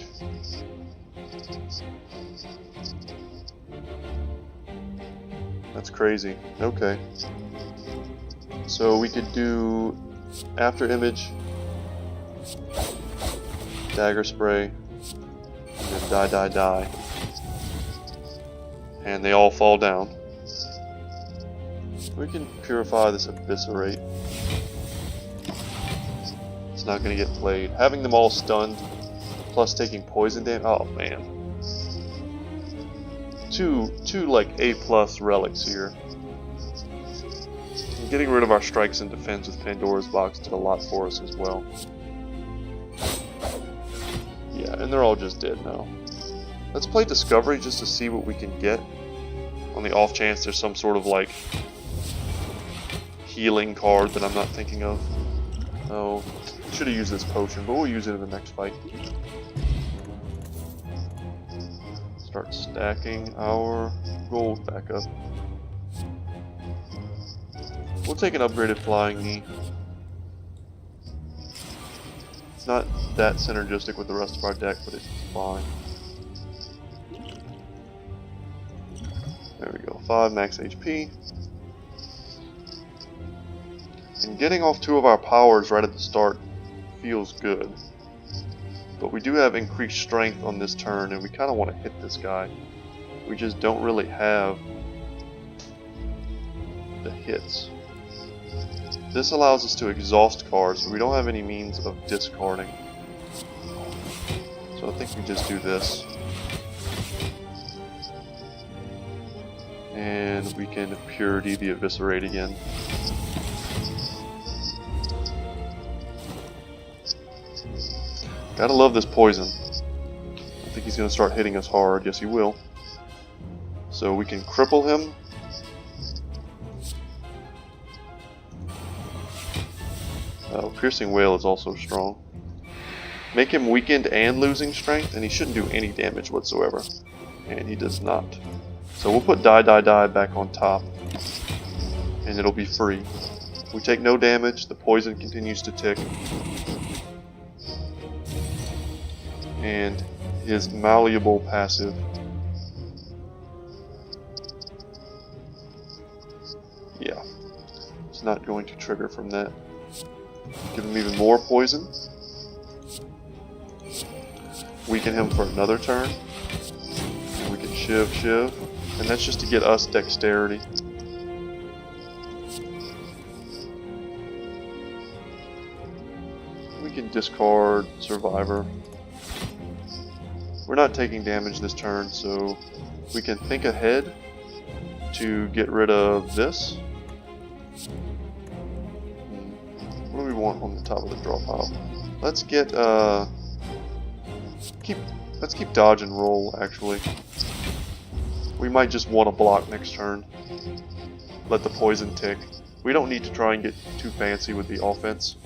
That's crazy. Okay. So we could do after image, dagger spray, and then die. And they all fall down. We can purify this eviscerate. It's not going to get played. Having them all stunned, plus taking poison damage. Oh man. Two A+ relics here. And getting rid of our strikes and defense with Pandora's Box did a lot for us as well. Yeah, and they're all just dead now. Let's play Discovery just to see what we can get. On the off chance there's some sort of healing card that I'm not thinking of. Oh, should have used this potion, but we'll use it in the next fight. Start stacking our gold back up. We'll take an upgraded flying knee. It's not that synergistic with the rest of our deck, but it's fine. There we go, 5 max HP. And getting off 2 of our powers right at the start feels good. But we do have increased strength on this turn, and we kind of want to hit this guy. We just don't really have the hits. This allows us to exhaust cards, but we don't have any means of discarding. So I think we just do this. And we can Purity the Eviscerate again. Gotta love this poison. I think he's gonna start hitting us hard. Yes, he will. So we can cripple him. Oh, Piercing Wail is also strong. Make him weakened and losing strength, and he shouldn't do any damage whatsoever. And he does not. So we'll put die back on top, and it'll be free. We take no damage, the poison continues to tick. And his malleable passive. Yeah, it's not going to trigger from that. Give him even more poison. Weaken him for another turn. And we can shiv. And that's just to get us dexterity. We can discard Survivor. We're not taking damage this turn, so we can think ahead to get rid of this. What do we want on the top of the draw pile? Let's get let's keep dodge and roll actually. We might just want to block next turn. Let the poison tick. We don't need to try and get too fancy with the offense.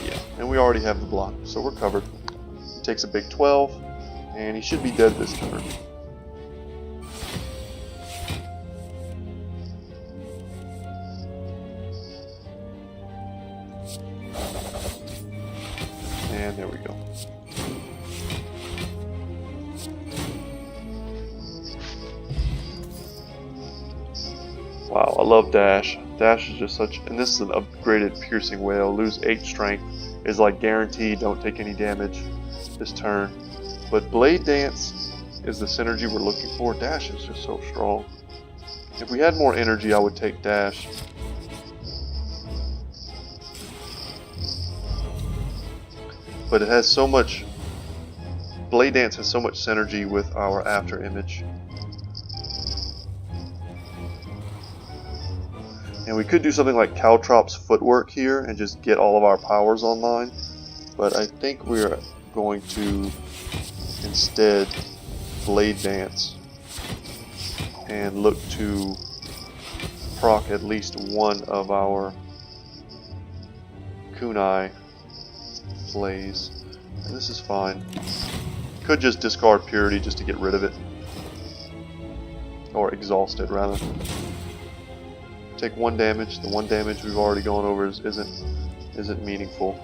Yeah, and we already have the block, so we're covered. He takes a big 12, and he should be dead this turn. And there we go. Wow, I love Dash. Dash is just such, and this is an upgraded Piercing Wail. Lose 8 strength is like guaranteed, don't take any damage this turn. But Blade Dance is the synergy we're looking for. Dash is just so strong. If we had more energy, I would take Dash. But it has so much, Blade Dance has so much synergy with our after image. And we could do something like Caltrop's Footwork here and just get all of our powers online. But I think we're going to instead Blade Dance and look to proc at least one of our kunai plays. And this is fine. Could just discard Purity just to get rid of it. Or exhaust it, rather. Take 1 damage. The 1 damage we've already gone over isn't meaningful.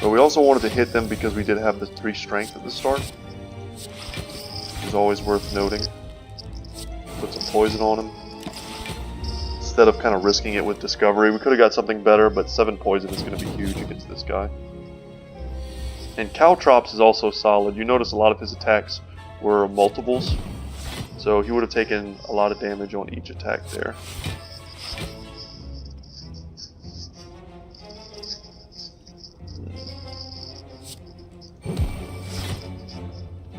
But we also wanted to hit them because we did have the 3 strength at the start. Which is always worth noting. Put some poison on him. Instead of kind of risking it with discovery. We could have got something better, but 7 poison is going to be huge against this guy. And Caltrops is also solid. You notice a lot of his attacks were multiples. So he would have taken a lot of damage on each attack there.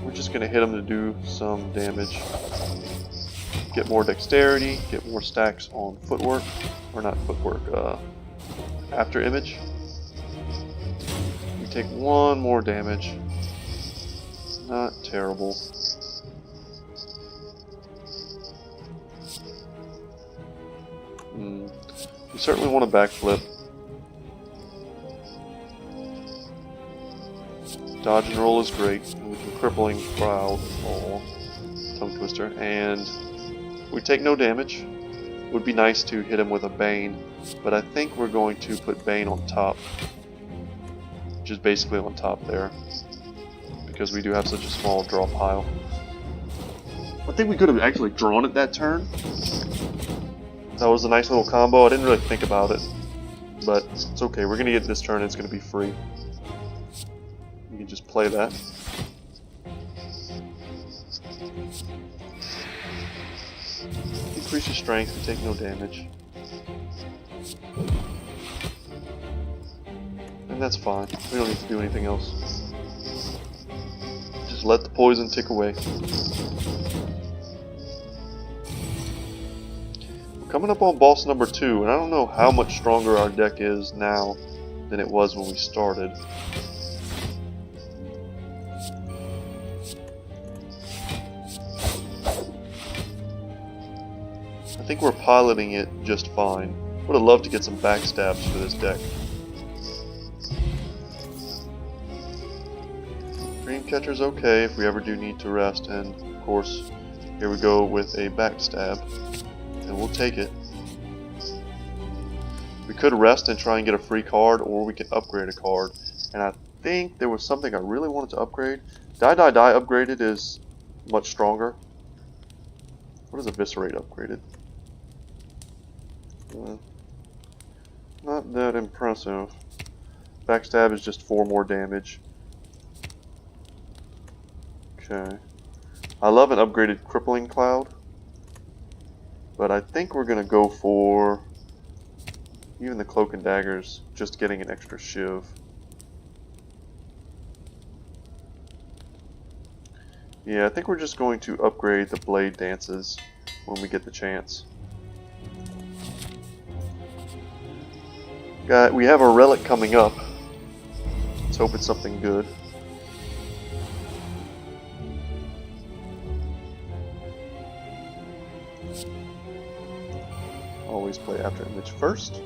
We're just going to hit him to do some damage. Get more dexterity, get more stacks on footwork. Or not footwork, after image. We take 1 more damage. Not terrible. You certainly want to backflip. Dodge and roll is great. And we can crippling crowd or tongue twister. And we take no damage. Would be nice to hit him with a Bane, but I think we're going to put Bane on top. Which is basically on top there. Because we do have such a small draw pile. I think we could have actually drawn it that turn. That was a nice little combo. I didn't really think about it. But it's okay. We're going to get this turn. It's going to be free. You can just play that. Increase your strength. You take no damage. And that's fine. We don't need to do anything else. Just let the poison tick away. Coming up on boss number 2, and I don't know how much stronger our deck is now than it was when we started. I think we're piloting it just fine. Would have loved to get some backstabs for this deck. Dreamcatcher's okay if we ever do need to rest, and of course, here we go with a backstab. And we'll take it. We could rest and try and get a free card, or we can upgrade a card. And I think there was something I really wanted to upgrade. Die upgraded is much stronger. What is Eviscerate upgraded? Not that impressive. Backstab is just 4 more damage. Okay. I love an upgraded Crippling Cloud. But I think we're going to go for even the Cloak and Daggers, just getting an extra shiv. Yeah, I think we're just going to upgrade the Blade Dances when we get the chance. We have a relic coming up. Let's hope it's something good. Always play after image first.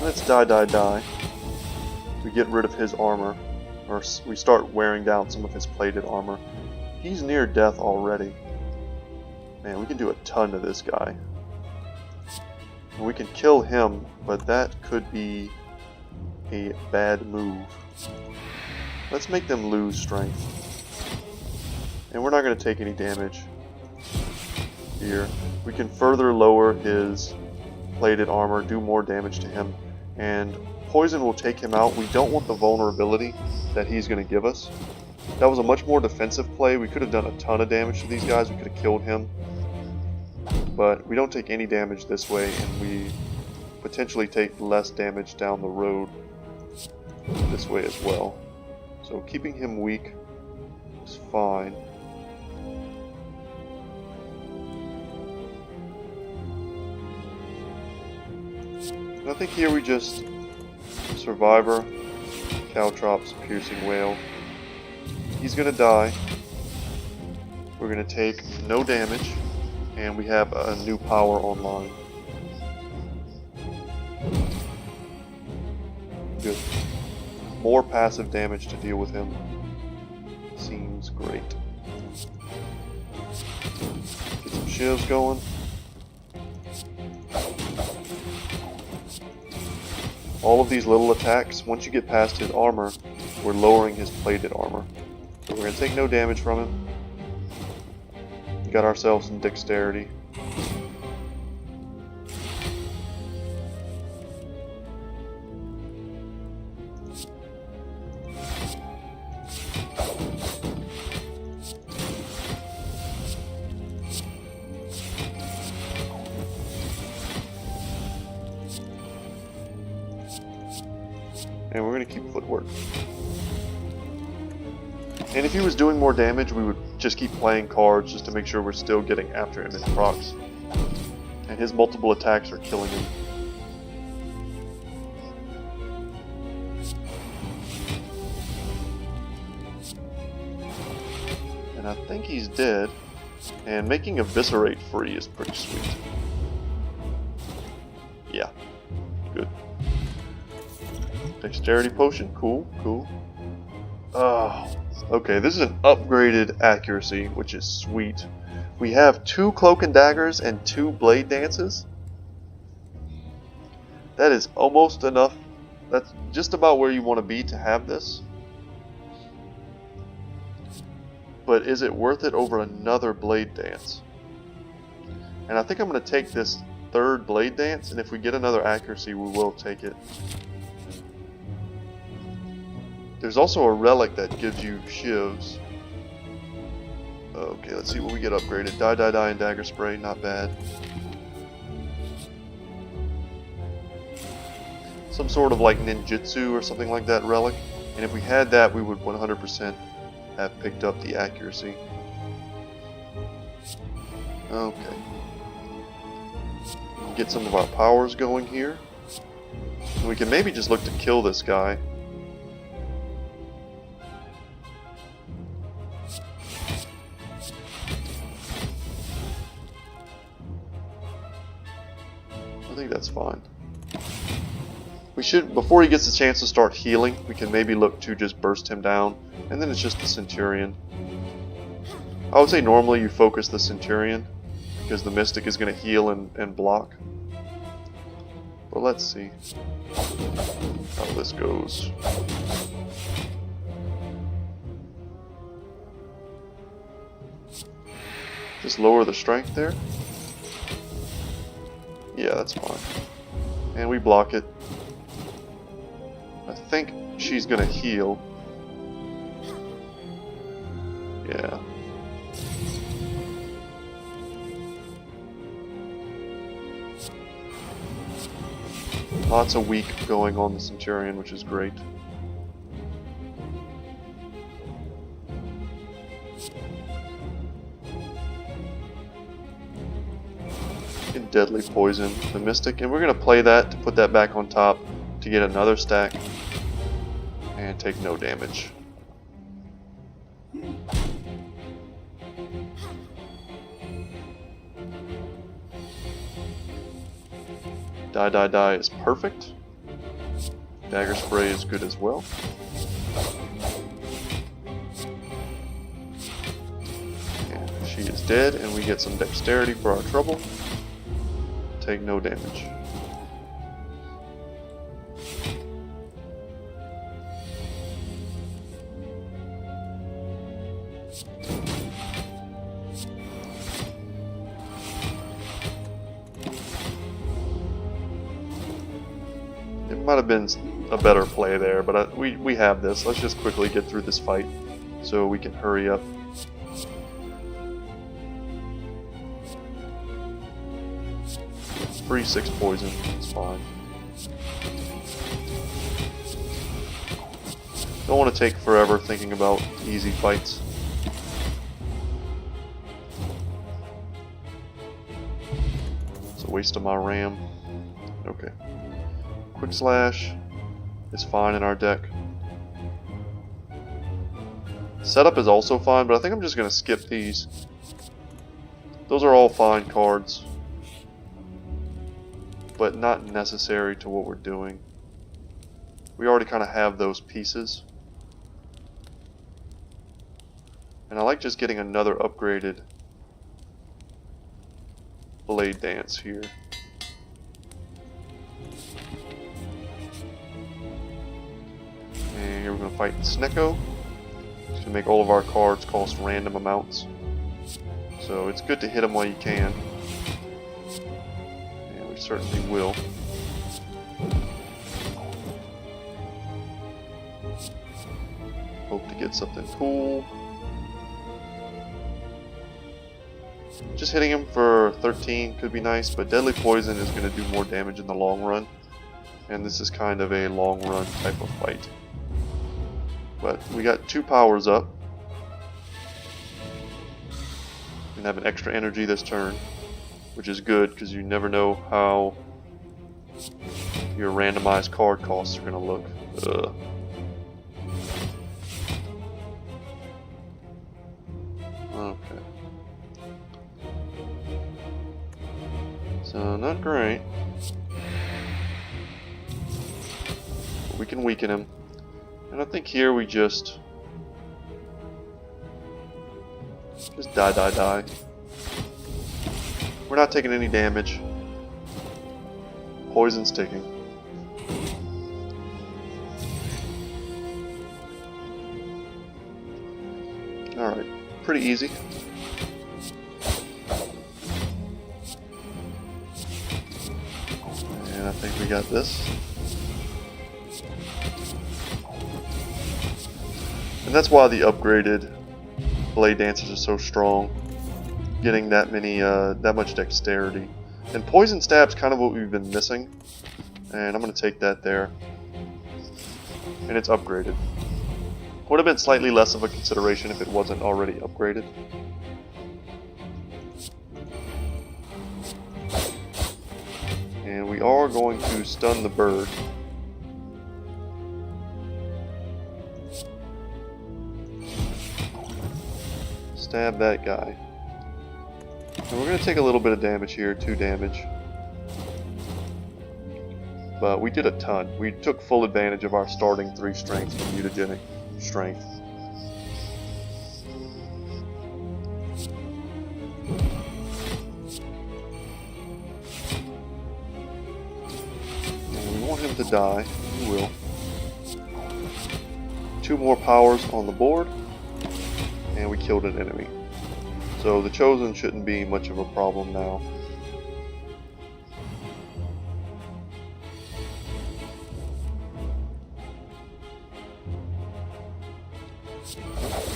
Let's die. We get rid of his armor, or we start wearing down some of his plated armor. He's near death already. Man, we can do a ton to this guy. And we can kill him, but that could be a bad move. Let's make them lose strength. And we're not going to take any damage here. We can further lower his plated armor, do more damage to him, and poison will take him out. We don't want the vulnerability that he's going to give us. That was a much more defensive play. We could have done a ton of damage to these guys. We could have killed him. But we don't take any damage this way, and we potentially take less damage down the road this way as well. So keeping him weak is fine. And I think here we just Survivor, Caltrops, Piercing Whale. He's gonna die. We're gonna take no damage, and we have a new power online. Good. More passive damage to deal with him. Seems great. Get some shivs going. All of these little attacks, once you get past his armor, we're lowering his plated armor. So we're going to take no damage from him. Got ourselves some dexterity. And we're going to keep footwork. And if he was doing more damage, we would just keep playing cards just to make sure we're still getting after him in procs. And his multiple attacks are killing him. And I think he's dead. And making Eviscerate free is pretty sweet. Yeah, good. Dexterity potion, cool, cool. Okay, this is an upgraded accuracy, which is sweet. We have 2 Cloak and Daggers and 2 Blade Dances. That is almost enough. That's just about where you want to be to have this. But is it worth it over another Blade Dance? And I think I'm going to take this 3rd Blade Dance, and if we get another accuracy, we will take it. There's also a relic that gives you shivs. Okay, let's see what we get upgraded. Die, and Dagger Spray, not bad. Some sort of like ninjutsu or something like that relic. And if we had that, we would 100% have picked up the accuracy. Okay. Get some of our powers going here. And we can maybe just look to kill this guy. I think that's fine. We should, before he gets a chance to start healing, we can maybe look to just burst him down, and then it's just the Centurion. I would say normally you focus the Centurion, because the Mystic is going to heal and block. But let's see how this goes. Just lower the strength there. Yeah, that's fine. And we block it. I think she's gonna heal. Yeah. Lots of weak going on the Centurion, which is great. And deadly poison the Mystic, and we're going to play that to put that back on top to get another stack and take no damage. Die is perfect. Dagger Spray is good as well. And she is dead, and we get some dexterity for our trouble. Take no damage. It might have been a better play there, but we have this. Let's just quickly get through this fight so we can hurry up. Free 6 poison, it's fine. Don't want to take forever thinking about easy fights. It's a waste of my RAM. Okay. Quick Slash is fine in our deck. Setup is also fine, but I think I'm just going to skip these. Those are all fine cards, but not necessary to what we're doing. We already kind of have those pieces. And I like just getting another upgraded Blade Dance here. And here we're going to fight Snecko. It's going to make all of our cards cost random amounts. So it's good to hit them while you can. And we certainly will. Hope to get something cool. Just hitting him for 13 could be nice, but Deadly Poison is going to do more damage in the long run. And this is kind of a long run type of fight. But we got 2 powers up. And have an extra energy this turn, which is good because you never know how your randomized card costs are going to look. Ugh. Okay. So, not great. But we can weaken him. And I think here we just die. We're not taking any damage. Poison's ticking. Alright, pretty easy. And I think we got this. And that's why the upgraded Blade Dancers are so strong. Getting that much dexterity. And Poison Stab's kind of what we've been missing. And I'm going to take that there. And it's upgraded. Would have been slightly less of a consideration if it wasn't already upgraded. And we are going to stun the bird. Stab that guy. And we're going to take a little bit of damage here, 2 damage. But we did a ton. We took full advantage of our starting 3 strengths from mutagenic strength. And we want him to die. He will. 2 more powers on the board. And we killed an enemy. So the Chosen shouldn't be much of a problem now.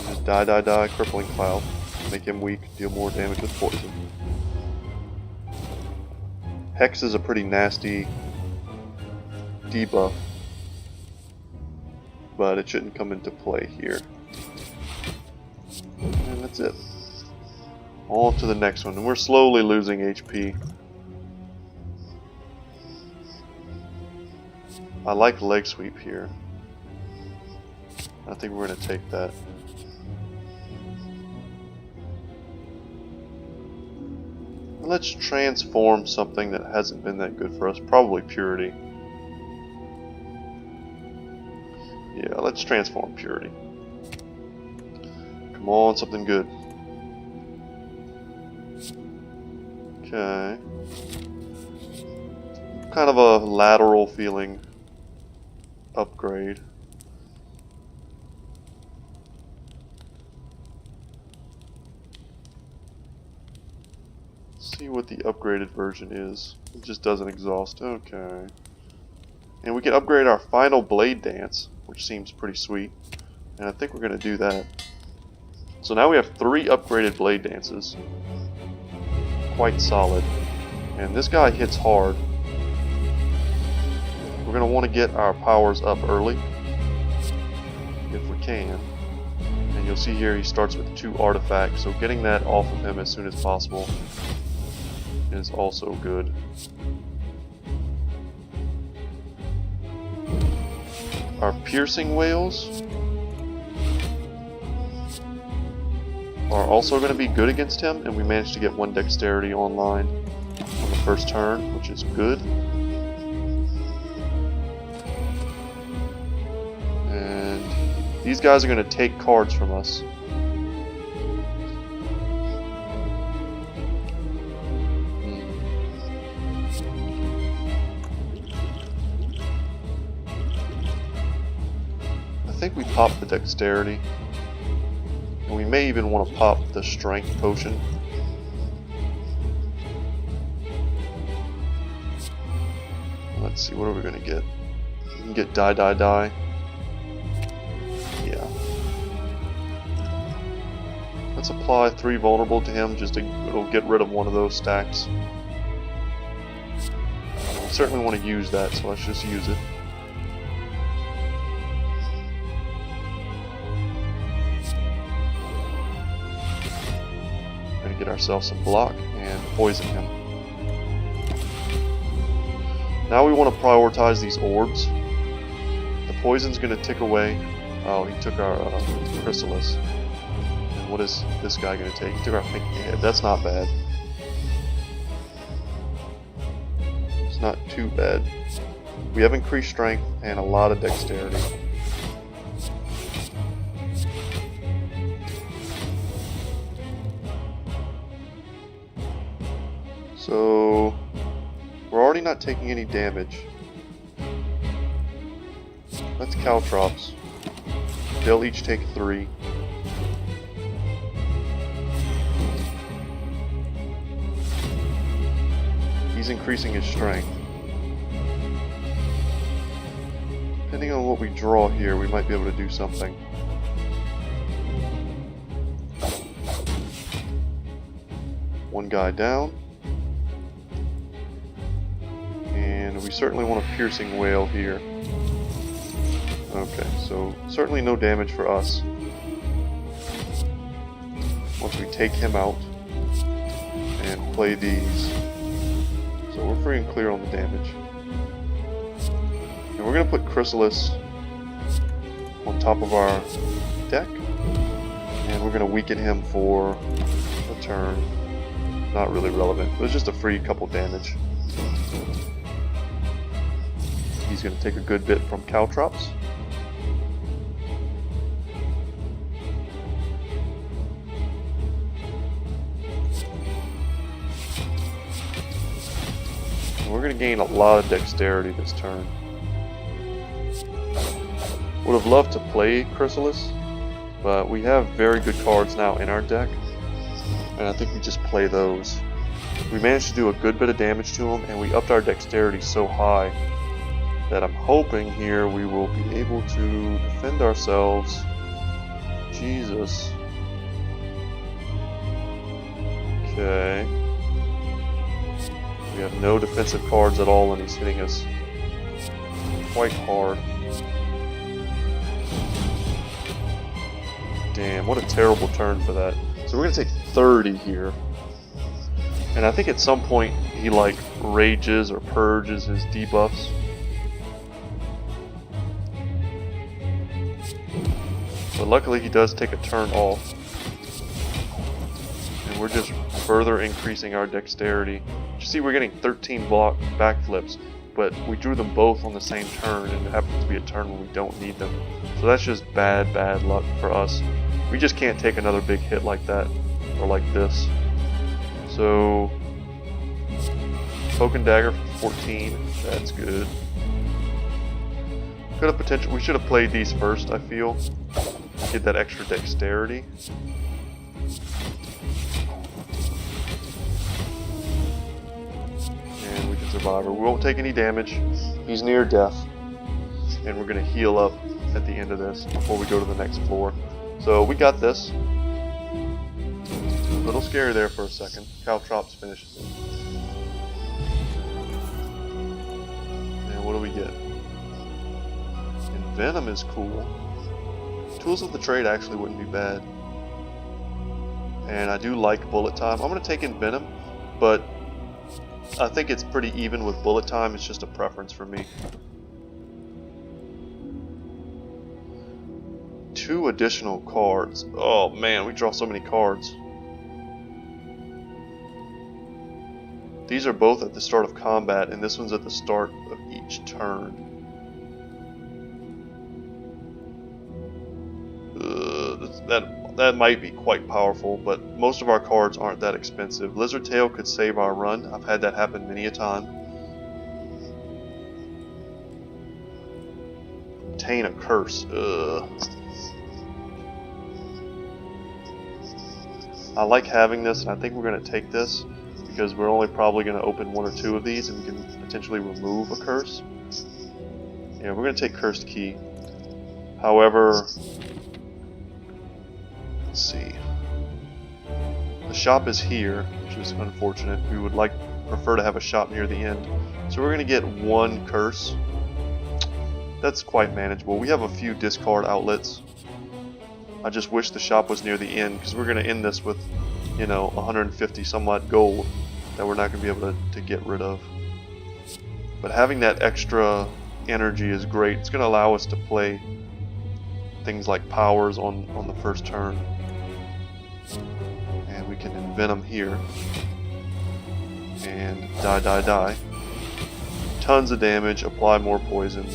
Just die, Crippling Cloud. Make him weak, deal more damage with poison. Hex is a pretty nasty debuff, but it shouldn't come into play here. And that's it. On to the next one. And we're slowly losing HP. I like leg sweep here. I think we're going to take that. Let's transform something that hasn't been that good for us. Probably Purity. Yeah, let's transform Purity. Come on, something good. Okay. Kind of a lateral feeling upgrade. See what the upgraded version is. It just doesn't exhaust. Okay. And we can upgrade our final Blade Dance, which seems pretty sweet. And I think we're going to do that. So now we have 3 upgraded Blade Dances. Quite solid. And this guy hits hard. We're going to want to get our powers up early, if we can. And you'll see here he starts with 2 artifacts, so getting that off of him as soon as possible is also good. Our piercing whales are also going to be good against him, and we managed to get 1 dexterity online on the first turn, which is good. And these guys are going to take cards from us. I think we popped the dexterity. And we may even want to pop the strength potion. Let's see, what are we going to get? We can get die, die, die. Yeah. Let's apply 3 vulnerable to him, just to, it'll get rid of one of those stacks. I certainly want to use that, so let's just use it. Get ourselves some block and poison him. Now we want to prioritize these orbs. The poison's going to tick away. Oh, he took our chrysalis. And what is this guy going to take? He took our thinking head. That's not bad. It's not too bad. We have increased strength and a lot of dexterity. So, we're already not taking any damage. Let's caltrops. They'll each take 3. He's increasing his strength. Depending on what we draw here, we might be able to do something. One guy down. And we certainly want a piercing whale here. Okay, so certainly no damage for us. Once we take him out and play these. So we're free and clear on the damage. And we're going to put Chrysalis on top of our deck. And we're going to weaken him for a turn. Not really relevant, but it's just a free couple damage. He's going to take a good bit from caltrops. And we're going to gain a lot of dexterity this turn. Would have loved to play Chrysalis, but we have very good cards now in our deck, and I think we just play those. We managed to do a good bit of damage to him, and we upped our dexterity so high that I'm hoping here we will be able to defend ourselves. Jesus. Okay. We have no defensive cards at all, and he's hitting us quite hard. Damn, what a terrible turn for that. So we're going to take 30 here. And I think at some point he like rages or purges his debuffs. But luckily he does take a turn off. And we're just further increasing our dexterity. You see we're getting 13 block backflips, but we drew them both on the same turn, and it happens to be a turn when we don't need them. So that's just bad luck for us. We just can't take another big hit like that, or like this. So, Poke and Dagger for 14, that's good. Could have potential. We should have played these first, I feel. Get that extra dexterity. And we can survive her. We won't take any damage. He's near death. And we're going to heal up at the end of this before we go to the next floor. So we got this. A little scary there for a second. Caltrops finishes it. And what do we get? Venom is cool. Tools of the Trade actually wouldn't be bad. And I do like Bullet Time. I'm going to take in Venom, but I think it's pretty even with Bullet Time. It's just a preference for me. 2 additional cards. Oh man, we draw so many cards. These are both at the start of combat, and this one's at the start of each turn. That might be quite powerful, but most of our cards aren't that expensive. Lizard Tail could save our run. I've had that happen many a time. Obtain a curse. I like having this, and I think we're going to take this because we're only probably going to open 1 or 2 of these, and we can potentially remove a curse. Yeah, we're going to take Cursed Key. However, let's see. The shop is here, which is unfortunate. We would prefer to have a shop near the end. So we're going to get 1 curse. That's quite manageable. We have a few discard outlets. I just wish the shop was near the end, because we're going to end this with, 150 some odd gold that we're not going to be able to get rid of. But having that extra energy is great. It's going to allow us to play things like powers on the first turn. And we can Envenom here. And die. Tons of damage, apply more poison.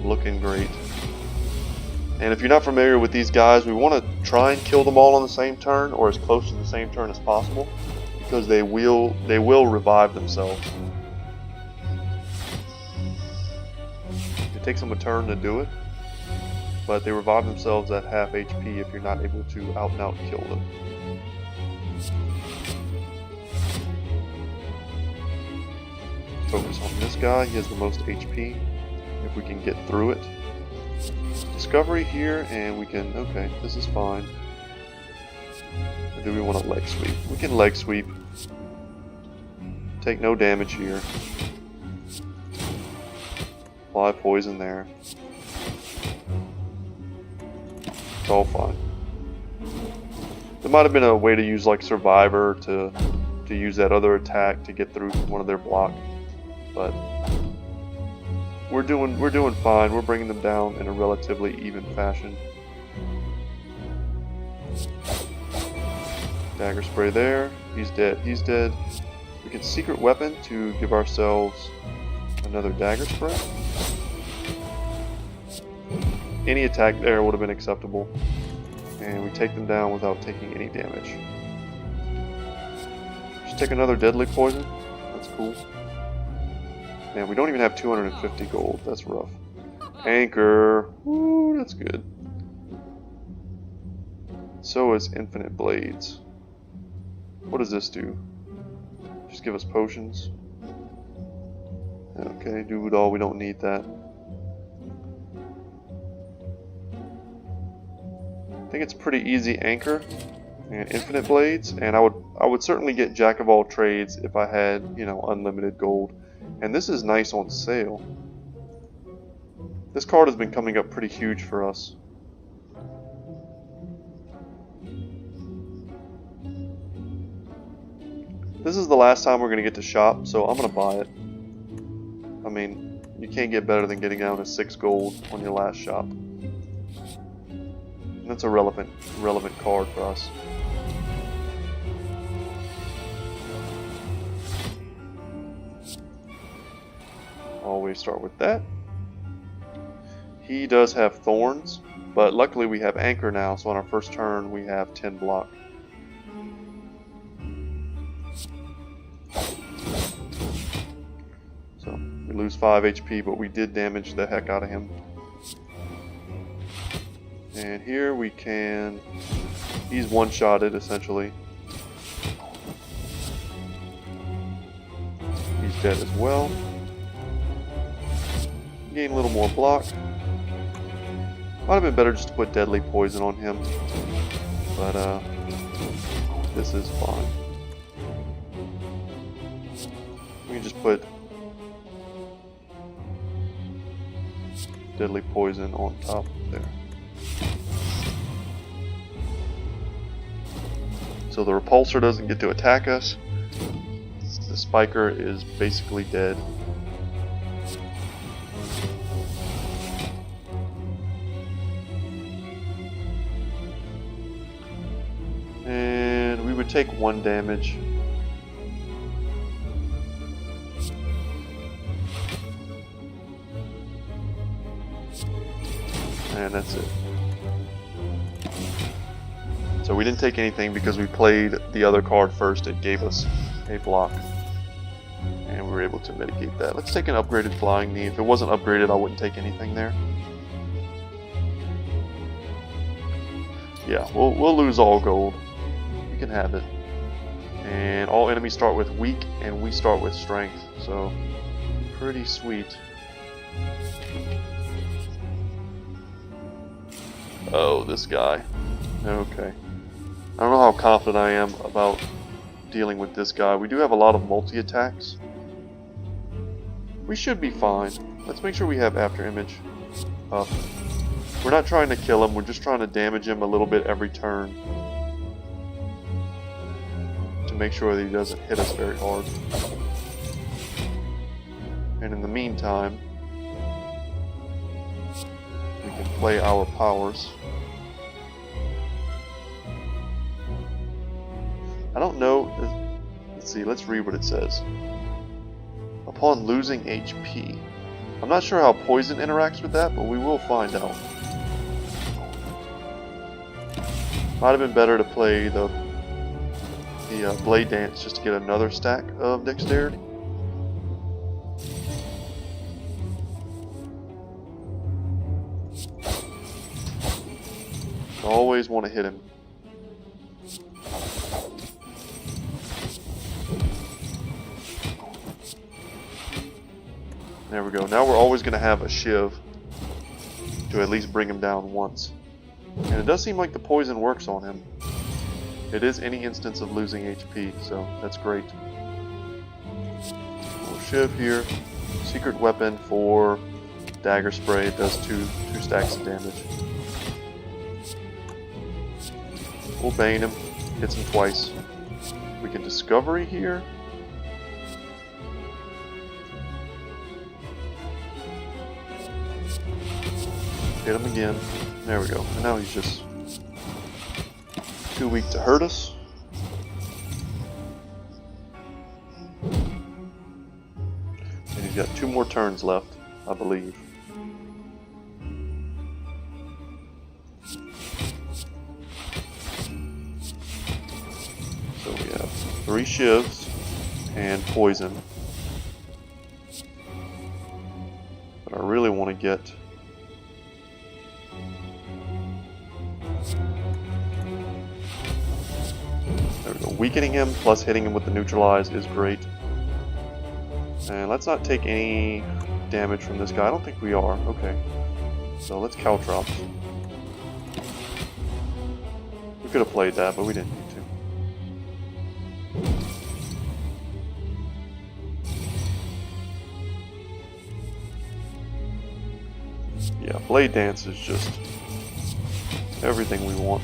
Looking great. And if you're not familiar with these guys, we want to try and kill them all on the same turn, or as close to the same turn as possible, because they will revive themselves. It takes them a turn to do it, but they revive themselves at half HP if you're not able to out and out kill them. Focus on this guy, he has the most HP, if we can get through it. Discovery here, and we can, okay, this is fine. Or do we want to leg sweep? We can leg sweep. Take no damage here. Apply poison there. It's all fine. There might have been a way to use like Survivor to use that other attack to get through one of their block, but we're doing fine. We're bringing them down in a relatively even fashion. Dagger spray there. He's dead. He's dead. We can secret weapon to give ourselves another dagger spray. Any attack there would have been acceptable. And we take them down without taking any damage. Just take another deadly poison. That's cool. Man, we don't even have 250 gold. That's rough. Anchor. Ooh, that's good. So is Infinite Blades. What does this do? Just give us potions. Okay, do it all. We don't need that. I think it's pretty easy. Anchor and Infinite Blades, and I would certainly get Jack of all trades if I had, unlimited gold. And this is nice on sale. This card has been coming up pretty huge for us. This is the last time we're going to get to shop, so I'm going to buy it. I mean, you can't get better than getting down to 6 gold on your last shop. And that's a relevant card for us. Always start with that. He does have thorns, but luckily we have anchor now, so on our first turn we have 10 block. So we lose 5 HP, but we did damage the heck out of him. And here we can... he's one-shotted essentially. He's dead as well. Gain a little more block. Might have been better just to put deadly poison on him, but this is fine. We can just put deadly poison on top there. So the repulsor doesn't get to attack us. The spiker is basically dead. gonna take 1 damage. And that's it. So we didn't take anything because we played the other card first. It gave us a block. And we were able to mitigate that. Let's take an upgraded flying knee. If it wasn't upgraded, I wouldn't take anything there. Yeah, we'll lose all gold. You can have it. And all enemies start with weak, and we start with strength. So, pretty sweet. Oh, this guy. Okay. I don't know how confident I am about dealing with this guy. We do have a lot of multi-attacks. We should be fine. Let's make sure we have after image up. We're not trying to kill him, we're just trying to damage him a little bit every turn. To make sure that he doesn't hit us very hard. And in the meantime, we can play our powers. I don't know. Let's see, let's read what it says. Upon losing HP. I'm not sure how poison interacts with that, but we will find out. Might have been better to play the Blade Dance just to get another stack of dexterity. Always want to hit him. There we go. Now we're always going to have a shiv to at least bring him down once. And it does seem like the poison works on him. It is any instance of losing HP, so that's great. Little shiv here. Secret weapon for dagger spray. It does two stacks of damage. We'll bane him. Hits him twice. We can discovery here. Hit him again. There we go. And now he's just too weak to hurt us. And he's got 2 more turns left, I believe. So we have 3 shivs and poison. But I really want to get weakening him plus hitting him with the neutralize is great. And let's not take any damage from this guy. I don't think we are. Okay. So let's caltrops. We could have played that, but we didn't need to. Yeah, Blade Dance is just everything we want.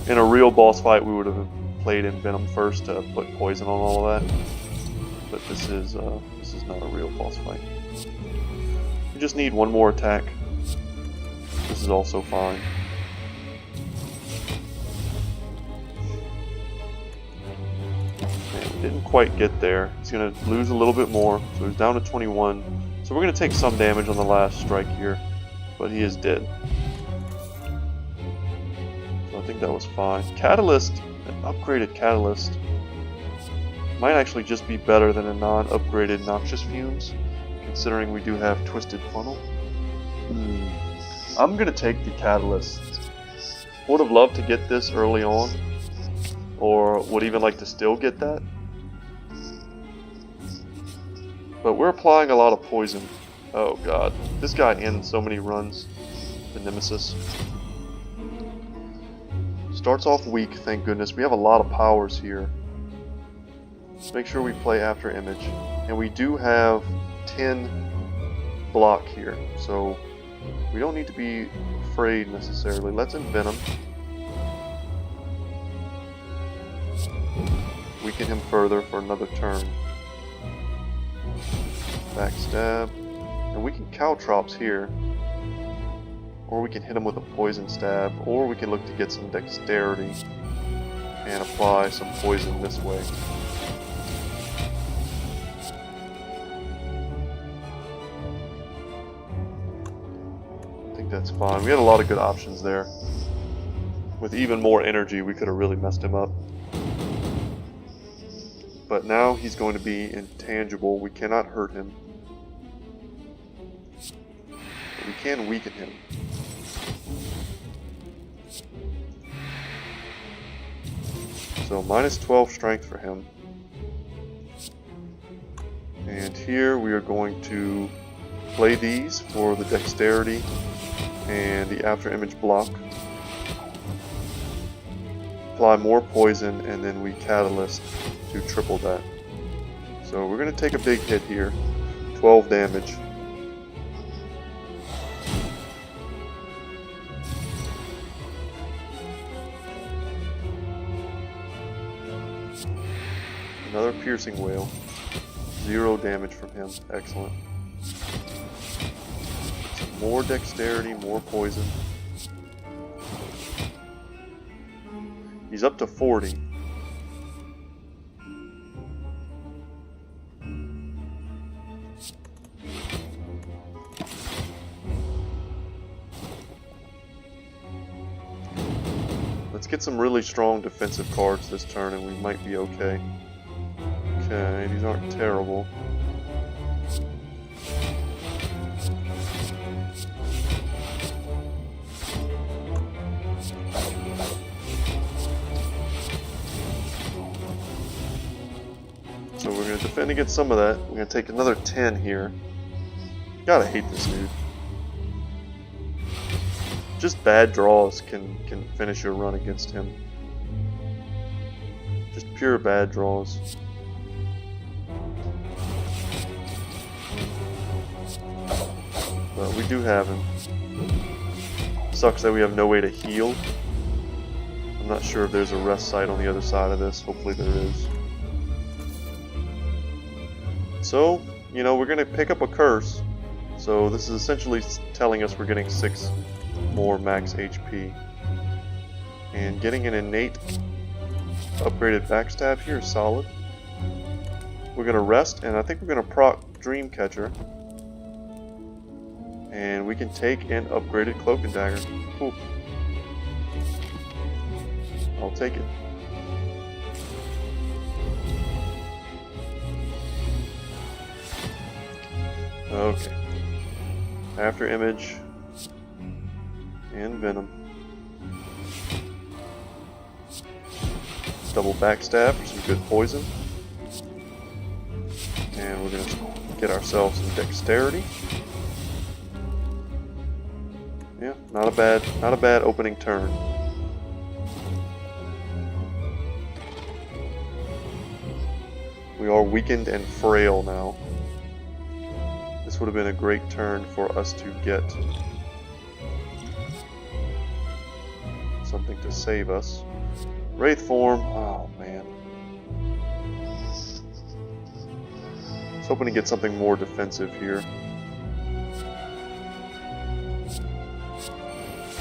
In a real boss fight, we would have played in Venom first to put poison on all of that. But this is not a real boss fight. We just need 1 more attack. This is also fine. And we didn't quite get there. He's going to lose a little bit more, so he's down to 21. So we're going to take some damage on the last strike here, but he is dead. I think that was fine. Catalyst, an upgraded Catalyst, might actually just be better than a non-upgraded Noxious Fumes, considering we do have Twisted Funnel. I'm going to take the Catalyst. Would have loved to get this early on, or would even like to still get that. But we're applying a lot of poison. Oh god, this guy ends so many runs, the Nemesis. Starts off weak, thank goodness. We have a lot of powers here. Let's make sure we play after image. And we do have 10 block here, so we don't need to be afraid necessarily. Let's envenom. Weaken him further for another turn. Backstab. And we can caltrops here. Or we can hit him with a poison stab, or we can look to get some dexterity and apply some poison this way. I think that's fine. We had a lot of good options there. With even more energy, we could have really messed him up. But now he's going to be intangible. We cannot hurt him. But we can weaken him. So minus 12 strength for him. And here we are going to play these for the dexterity and the after image block. Apply more poison, and then we catalyst to triple that. So we're going to take a big hit here. 12 damage. Another piercing wail. 0 damage from him. Excellent. Some more dexterity, more poison. He's up to 40. Let's get some really strong defensive cards this turn and we might be okay. Okay, these aren't terrible. So we're going to defend against some of that. We're going to take another 10 here. Gotta hate this dude. Just bad draws can finish your run against him. Just pure bad draws. But we do have him. Sucks that we have no way to heal. I'm not sure if there's a rest site on the other side of this. Hopefully there is. So, you know, we're going to pick up a curse. So this is essentially telling us we're getting 6 more max HP. And getting an innate upgraded backstab here is solid. We're going to rest, and I think we're going to proc Dreamcatcher. And we can take an upgraded Cloak and Dagger. Cool. I'll take it. Okay. After image and venom. Double backstab for some good poison. And we're going to get ourselves some dexterity. Yeah, not a bad opening turn. We are weakened and frail now. This would have been a great turn for us to get something to save us. Wraith form. Oh man. I was hoping to get something more defensive here.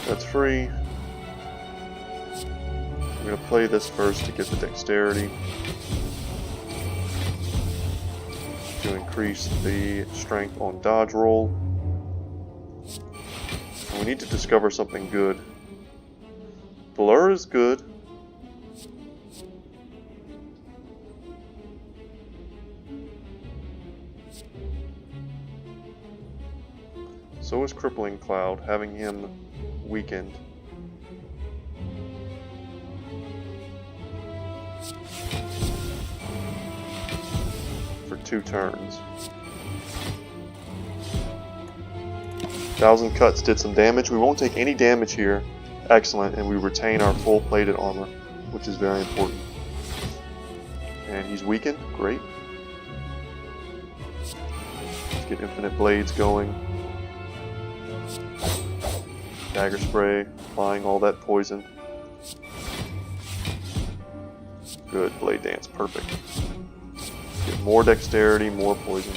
That's free. I'm going to play this first to get the dexterity. To increase the strength on dodge roll. And we need to discover something good. Blur is good. So is Crippling Cloud, having him weakened. For 2 turns. 1,000 cuts did some damage. We won't take any damage here. Excellent, and we retain our full plated armor, which is very important. And he's weakened. Great. Let's get infinite blades going. Dagger spray, applying all that poison. Good, blade dance, perfect. Get more dexterity, more poison.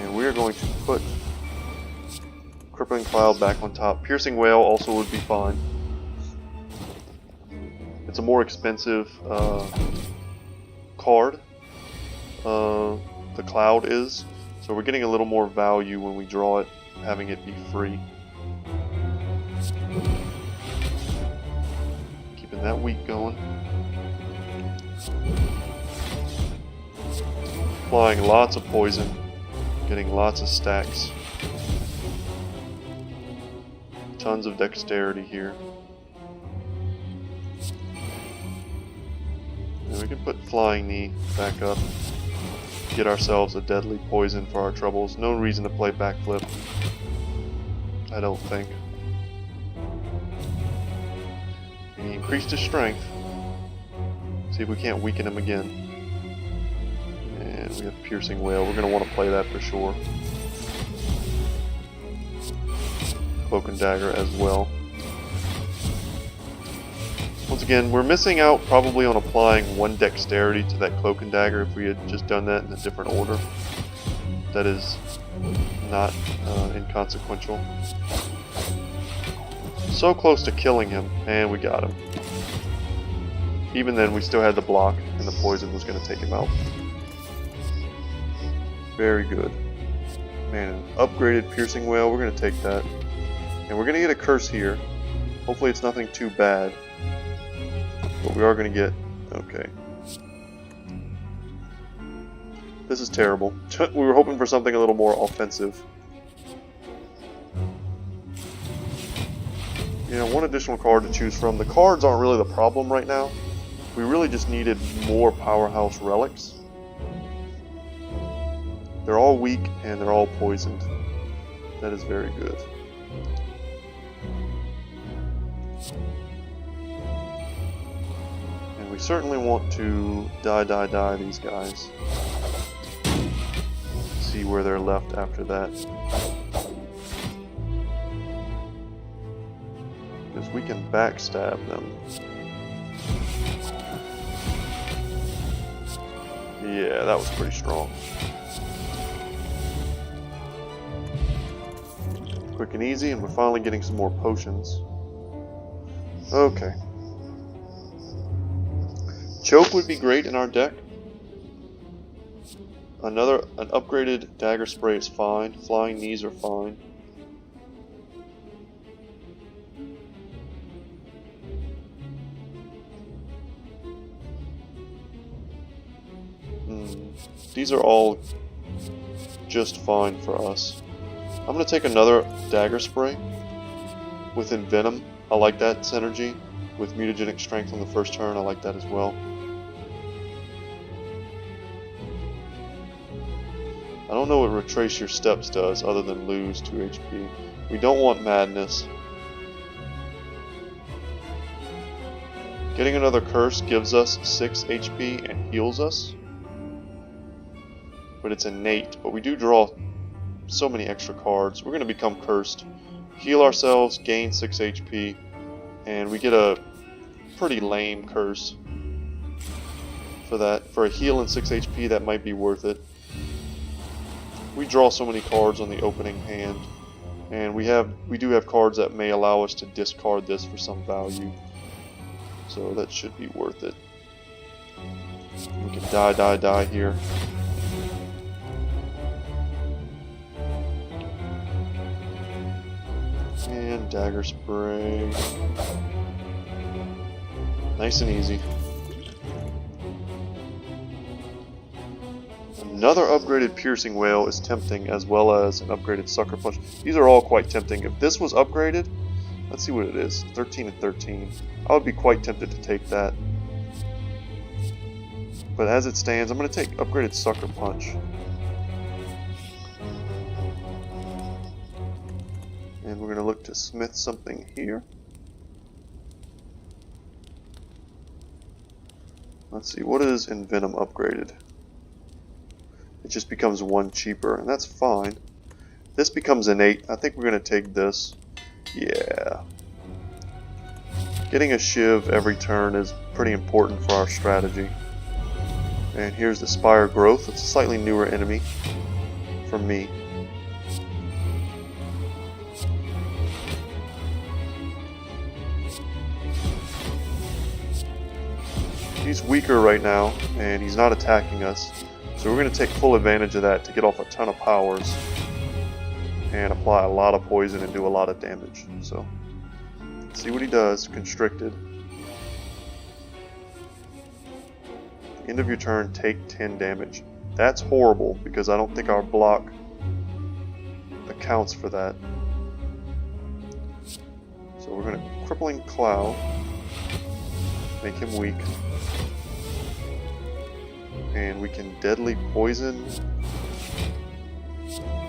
And we are going to put Crippling Cloud back on top. Piercing Wail also would be fine. It's a more expensive card. The Cloud is. So we're getting a little more value when we draw it, having it be free. Keeping that weak going. Applying lots of poison. Getting lots of stacks. Tons of dexterity here. And we can put Flying Knee back up. Get ourselves a deadly poison for our troubles. No reason to play backflip. I don't think. He increased his strength. See if we can't weaken him again. And we have Piercing Wail. We're going to want to play that for sure. Cloak and Dagger as well. Once again, we're missing out probably on applying 1 dexterity to that Cloak and Dagger if we had just done that in a different order. That is not inconsequential. So close to killing him, and we got him. Even then, we still had the block, and the poison was going to take him out. Very good. Man, an upgraded Piercing Wail, we're going to take that. And we're going to get a curse here. Hopefully it's nothing too bad. But we are going to get... Okay. This is terrible. We were hoping for something a little more offensive. Yeah, 1 additional card to choose from. The cards aren't really the problem right now. We really just needed more powerhouse relics. They're all weak and they're all poisoned. That is very good. And we certainly want to die these guys. See where they're left after that. Because we can backstab them. Yeah, that was pretty strong. Quick and easy, and we're finally getting some more potions. Okay. Choke would be great in our deck. An upgraded Dagger Spray is fine. Flying Knees are fine. These are all just fine for us. I'm going to take another Dagger Spray with Envenom. I like that synergy. With Mutagenic Strength on the first turn, I like that as well. I don't know what Retrace Your Steps does other than lose 2 HP. We don't want Madness. Getting another Curse gives us 6 HP and heals us. But it's innate. But we do draw so many extra cards. We're going to become cursed. Heal ourselves, gain 6 HP, and we get a pretty lame curse for that. For a heal and 6 HP, that might be worth it. We draw so many cards on the opening hand, and we do have cards that may allow us to discard this for some value. So that should be worth it. We can die here. And Dagger Spray. Nice and easy. Another upgraded Piercing Wail is tempting, as well as an upgraded Sucker Punch. These are all quite tempting. If this was upgraded, let's see what it is. 13 and 13. I would be quite tempted to take that. But as it stands, I'm going to take upgraded Sucker Punch. And we're going to look to smith something here. Let's see, what is Envenom upgraded? It just becomes 1 cheaper, and that's fine. This becomes innate. I think we're going to take this. Yeah. Getting a Shiv every turn is pretty important for our strategy. And here's the Spire Growth. It's a slightly newer enemy for me. He's weaker right now, and he's not attacking us. So we're going to take full advantage of that to get off a ton of powers and apply a lot of poison and do a lot of damage. So, let's see what he does. Constricted. End of your turn, take 10 damage. That's horrible because I don't think our block accounts for that. So we're going to Crippling Cloud, make him weak. And we can Deadly Poison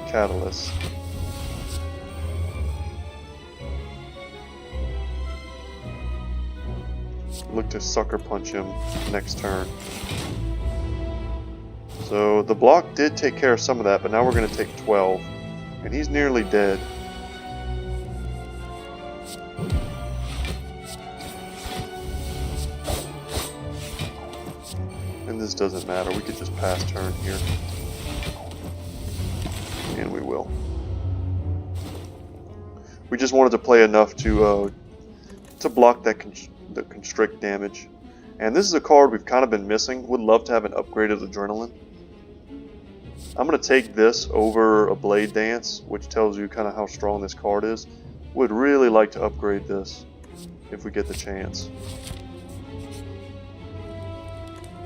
Catalyst. Look to Sucker Punch him next turn. So the block did take care of some of that, but now we're going to take 12. And he's nearly dead. And this doesn't matter, we could just pass turn here. And we will. We just wanted to play enough to block that the constrict damage. And this is a card we've kind of been missing. Would love to have an upgraded Adrenaline. I'm going to take this over a Blade Dance, which tells you kind of how strong this card is. Would really like to upgrade this if we get the chance.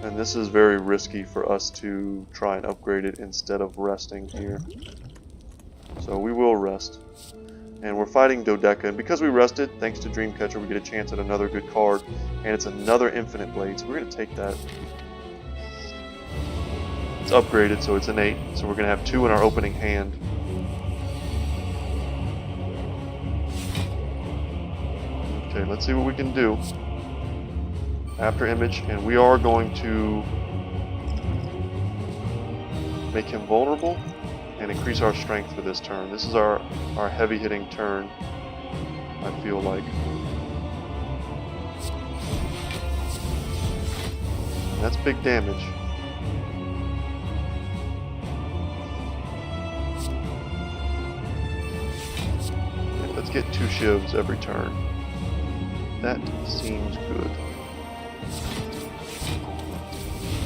And this is very risky for us to try and upgrade it instead of resting here. So we will rest. And we're fighting Dodeca, and because we rested, thanks to Dreamcatcher, we get a chance at another good card. And it's another Infinite Blade, so we're going to take that. It's upgraded, so it's an 8, so we're going to have 2 in our opening hand. Okay, let's see what we can do. After Image, and we are going to make him vulnerable and increase our strength for this turn. This is our heavy hitting turn, I feel like. And that's big damage. And let's get 2 shivs every turn. That seems good.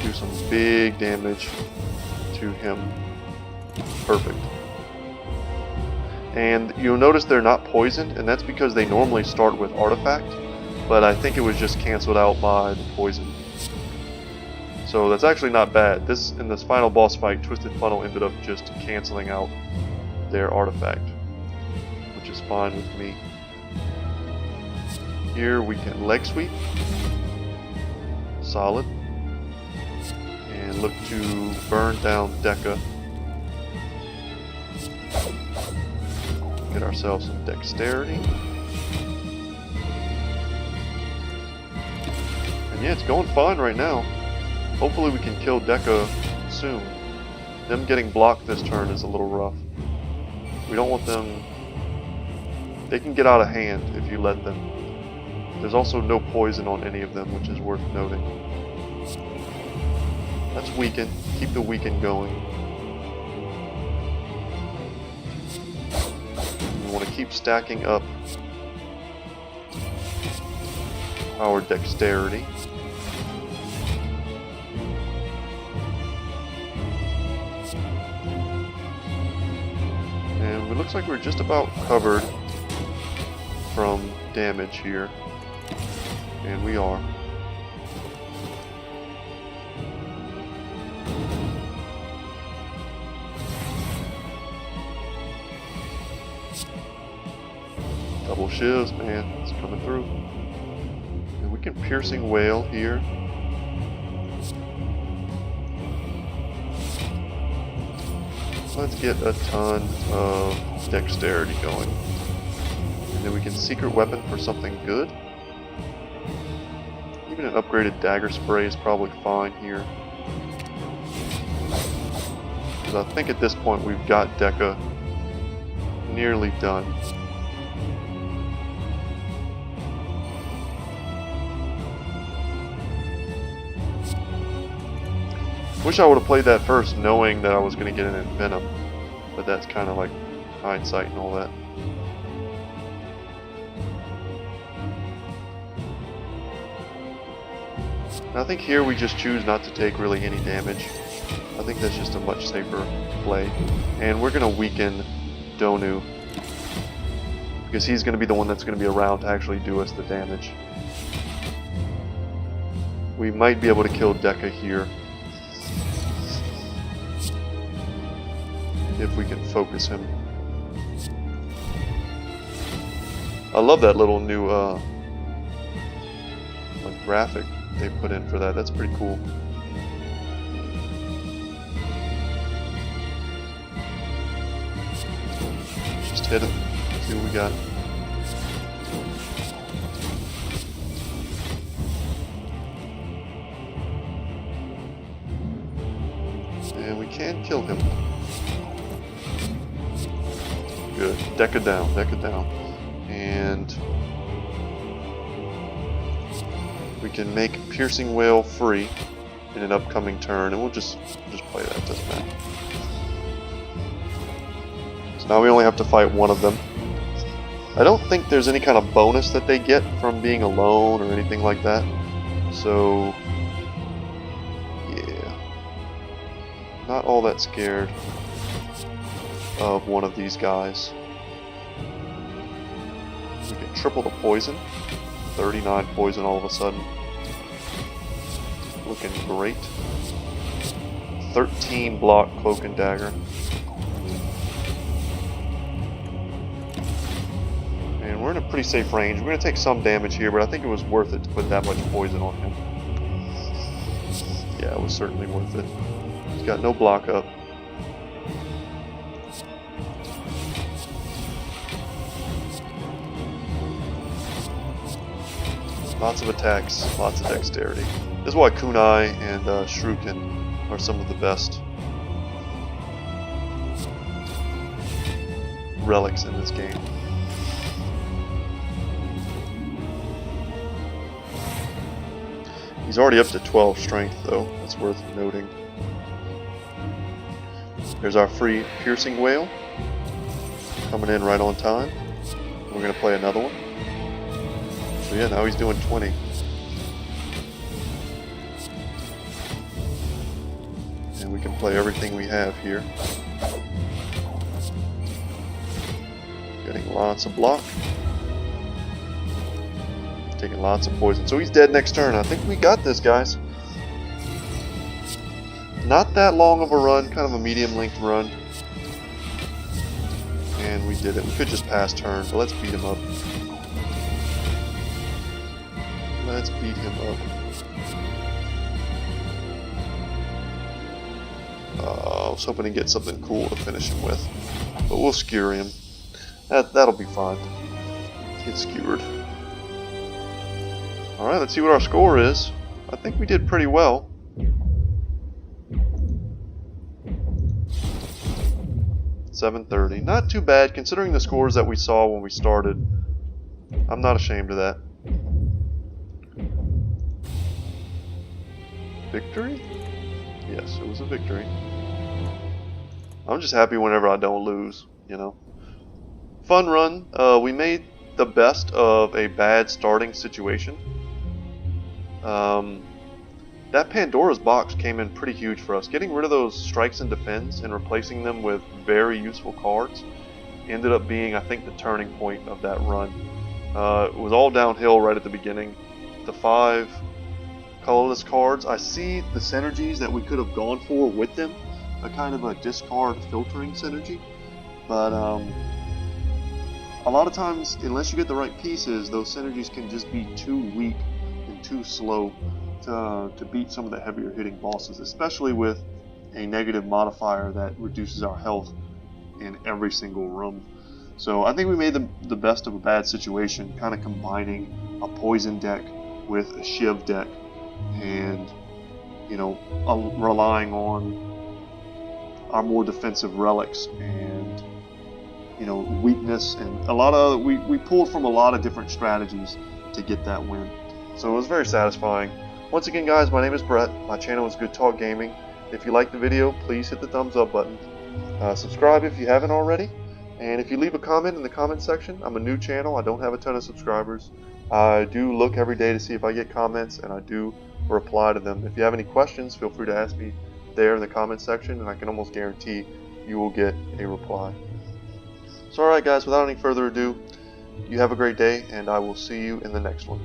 Do some big damage to him. Perfect. And you'll notice they're not poisoned, and that's because they normally start with Artifact, but I think it was just canceled out by the poison. So that's actually not bad. In this final boss fight, Twisted Funnel ended up just canceling out their Artifact, which is fine with me. Here we can Leg Sweep. Solid. And look to burn down Deca. Get ourselves some Dexterity. And yeah, it's going fine right now. Hopefully we can kill Deca soon. Them getting blocked this turn is a little rough. We don't want them... They can get out of hand if you let them. There's also no poison on any of them, which is worth noting. Let's weaken. Keep the weaken going. We want to keep stacking up our Dexterity. And it looks like we're just about covered from damage here. And we are. Double shivs, man, it's coming through. And we can Piercing Wail here. Let's get a ton of Dexterity going. And then we can Secret Weapon for something good. Even an upgraded Dagger Spray is probably fine here. Because I think at this point we've got Deca nearly done. Wish I would have played that first knowing that I was going to get an Envenom. But that's kind of like hindsight and all that. And I think here we just choose not to take really any damage. I think that's just a much safer play. And we're going to weaken Donu, because he's going to be the one that's going to be around to actually do us the damage. We might be able to kill Deka here if we can focus him. I love that little new like graphic they put in for that. That's pretty cool. Just hit him. See what we got. And we can kill him. Good. Deka down. Deka down. And we can make Piercing Wail free in an upcoming turn, and we'll just play that. Doesn't matter. So now we only have to fight one of them. I don't think there's any kind of bonus that they get from being alone or anything like that. So yeah, not all that scared of one of these guys. We can triple the poison. 39 poison all of a sudden. Looking great. 13 block Cloak and Dagger. And we're in a pretty safe range. We're going to take some damage here, but I think it was worth it to put that much poison on him. Yeah, it was certainly worth it. He's got no block up. Lots of attacks, lots of dexterity. This is why Kunai and Shuriken are some of the best relics in this game. He's already up to 12 strength though, that's worth noting. There's our free Piercing Wail, coming in right on time. We're going to play another one. So yeah, now he's doing 20. And we can play everything we have here. Getting lots of block. Taking lots of poison. So he's dead next turn. I think we got this, guys. Not that long of a run, kind of a medium length run. And we did it. We could just pass turn, but let's beat him up. Let's beat him up. I was hoping to get something cool to finish him with, but we'll skewer him. That'll be fine. Get skewered. All right, let's see what our score is. I think we did pretty well. $730. Not too bad considering the scores that we saw when we started. I'm not ashamed of that. Victory? Yes, it was a victory. I'm just happy whenever I don't lose, you know. Fun run. We made the best of a bad starting situation. That Pandora's box came in pretty huge for us. Getting rid of those strikes and defends and replacing them with very useful cards ended up being, I think, the turning point of that run. It was all downhill right at the beginning. The 5 colorless cards, I see the synergies that we could have gone for with them, a kind of a discard filtering synergy, but a lot of times, unless you get the right pieces, those synergies can just be too weak and too slow to beat some of the heavier hitting bosses, especially with a negative modifier that reduces our health in every single room. So I think we made the best of a bad situation, kind of combining a poison deck with a Shiv deck, and you know, relying on our more defensive relics and, you know, weakness, and a lot of we pulled from a lot of different strategies to get that win. So it was very satisfying. Once again, guys, my name is Brett. My channel is Good Talk Gaming. If you like the video, please hit the thumbs up button. Subscribe if you haven't already. And if you leave a comment in the comment section, I'm a new channel. I don't have a ton of subscribers. I do look every day to see if I get comments, and I do reply to them. If you have any questions, feel free to ask me there in the comment section, and I can almost guarantee you will get a reply. So alright guys, without any further ado, you have a great day, and I will see you in the next one.